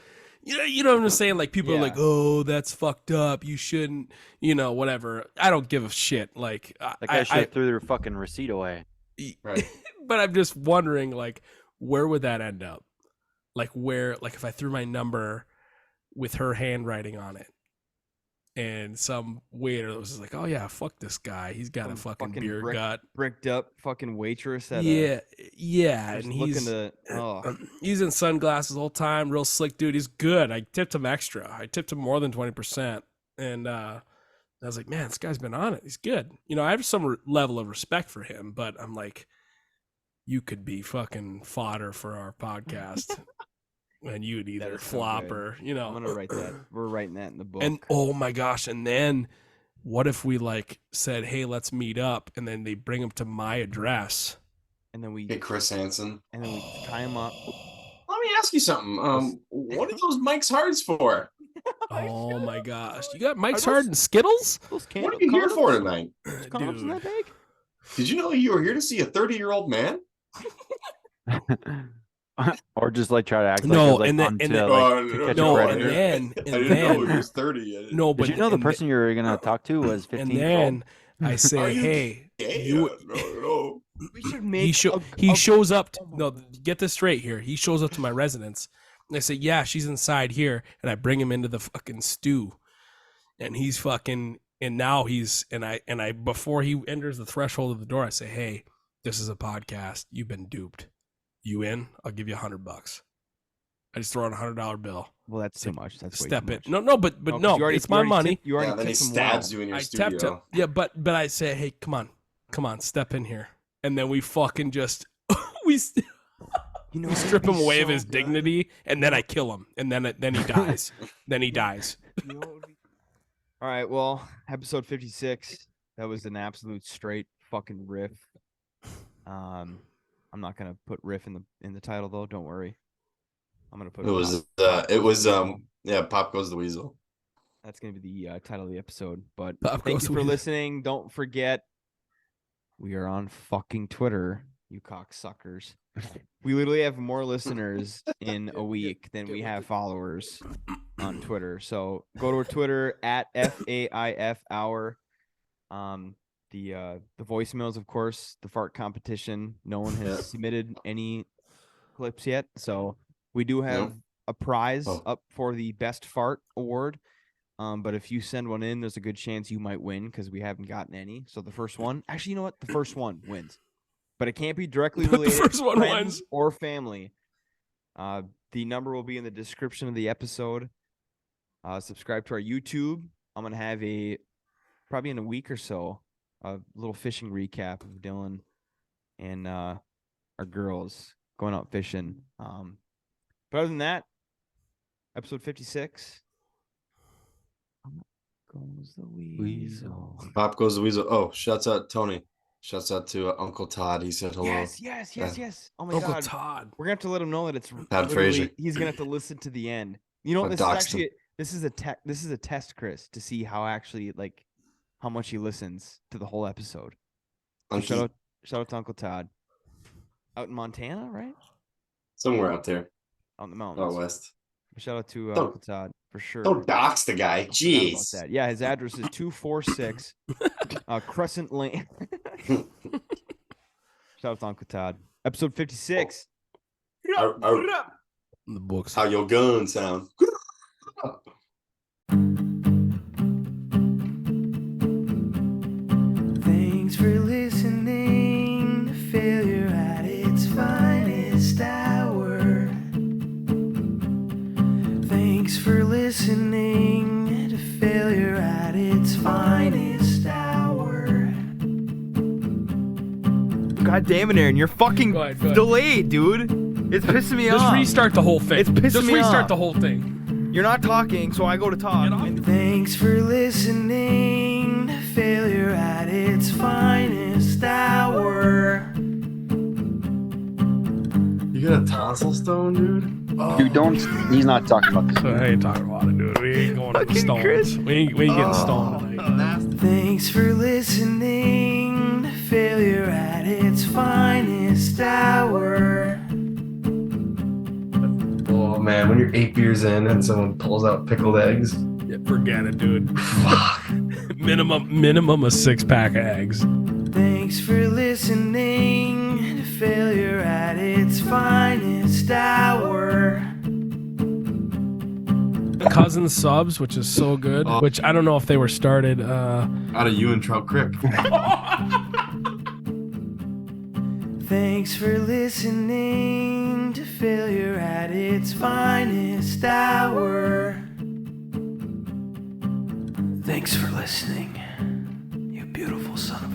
you know what I'm saying? Like, people are like, Yeah. oh, that's fucked up. You shouldn't, whatever. I don't give a shit. Like, That guy should have threw their fucking receipt away. Right. But I'm just wondering, like, where would that end up? Like, if I threw my number with her handwriting on it, and some waiter was just like, oh yeah, fuck this guy, he's got a Some fucking fucking beer gut. Bricked up fucking waitress at Yeah, just and looking he's to. Oh, using sunglasses the whole time, real slick dude. He's good. I tipped him extra. I tipped him more than 20%, and I was like, man, this guy's been on it. He's good. I have some level of respect for him, but I'm like, you could be fucking fodder for our podcast. And you'd either is so flop good. or, you know. I'm gonna write that. We're writing that in the book. And oh my gosh. And then what if we like said, hey, let's meet up. And then they bring them to my address. and then we Hey, Chris Hansen. tie him up. Let me ask you something. What are those Mike's Hards for? Oh my gosh. You got Mike's Hard and Skittles? Those What are you here for tonight? Condoms in that bag? Did you know you were here to see a 30-year-old man? Or just like try to act No, like, and then- and then- to catch a No, predator. and I then, didn't know he was 30 yet. no, Did but you know the and person you were gonna talk to was 15 And years old? then I Are say, you hey, gay? you, No. We should make he shows up. No, get this straight here. He shows up to my residence, and I say, yeah, she's inside here, and I bring him into the fucking stew, and he's fucking, and now he's, and I before he enters the threshold of the door, I say, hey, this is a podcast. You've been duped. You in? I'll give you $100. I just throw out $100 bill. Well, that's too much. That's way Step too in. much. No, but No, 'cause no, you already- it's you my already money. tipped- you already Yeah, then he tipped him stabs well. you in your I tapped him. studio. Yeah, but I say, hey, come on, step in here, and then we fucking just we You know, we strip him away of his dignity, and then I kill him, and then he dies. Then he dies. All right. Well, episode 56. That was an absolute straight fucking riff. I'm not gonna put riff in the title though. Don't worry. I'm gonna put. Pop Goes the Weasel. That's gonna be the title of the episode. But Pop thank Goes you the for Weasel. listening. Don't forget, we are on fucking Twitter, you cocksuckers. We literally have more listeners in a week than we have followers on Twitter. So go to our Twitter at FAIF Hour. The voicemails, of course, the fart competition. No one has submitted any clips yet, so we do have a prize up for the best fart award. But if you send one in, there's a good chance you might win because we haven't gotten any. So the first one, actually, you know what? The first one wins, but it can't be directly The related first to one friends wins. or family. The number will be in the description of the episode. Subscribe to our YouTube. I'm gonna have probably in a week or so a little fishing recap of Dylan and our girls going out fishing. But other than that, episode 56. Goes the weasel. Pop Goes the Weasel. Oh, shouts out Tony. Shouts out to Uncle Todd. He said hello. Yes. Oh my Uncle God. Todd. We're gonna have to let him know that it's Todd literally- Frazier. he's gonna have to listen to the end. You know, Or this is doxed actually this is a test, Chris, to see how much he listens to the whole episode. So Uncle, shout out to Uncle Todd. Out in Montana, right? somewhere out there. On the mountains. Out west. Shout out to Don't- Uncle Todd for sure. Don't dox the guy. Forgot about Jeez. that. Yeah, his address is 246 Crescent Lane. Shout out to Uncle Todd. Episode 56. How The books. your gun sound? Thanks for listening to Failure at its Finest Hour. Thanks for listening to Failure at its Finest Hour. God damn it, Aaron. You're fucking Go ahead. delayed, dude. It's pissing me Just off. restart the whole thing. It's pissing Just me restart off. the whole thing. You're not talking, so I go to talk. Get off. Thanks for listening to Failure at its Finest Hour. You got a tonsil stone, dude? Dude, don't. He's not talking about this. I ain't talking about it, dude. We ain't going to the Fucking stones. Chris. We ain't getting stoned tonight. Thanks for listening to Failure at its Finest Hour. Oh man, when you're 8 beers in and someone pulls out pickled eggs. Yeah, forget it, dude. minimum a 6-pack of eggs. Thanks for listening to Failure at its Finest Hour. Cousin subs, which is so good. Oh. Which I don't know if they were started. Out of you and Trout Crick. Thanks for listening to Failure at its Finest Hour. Thanks for listening, you beautiful son of a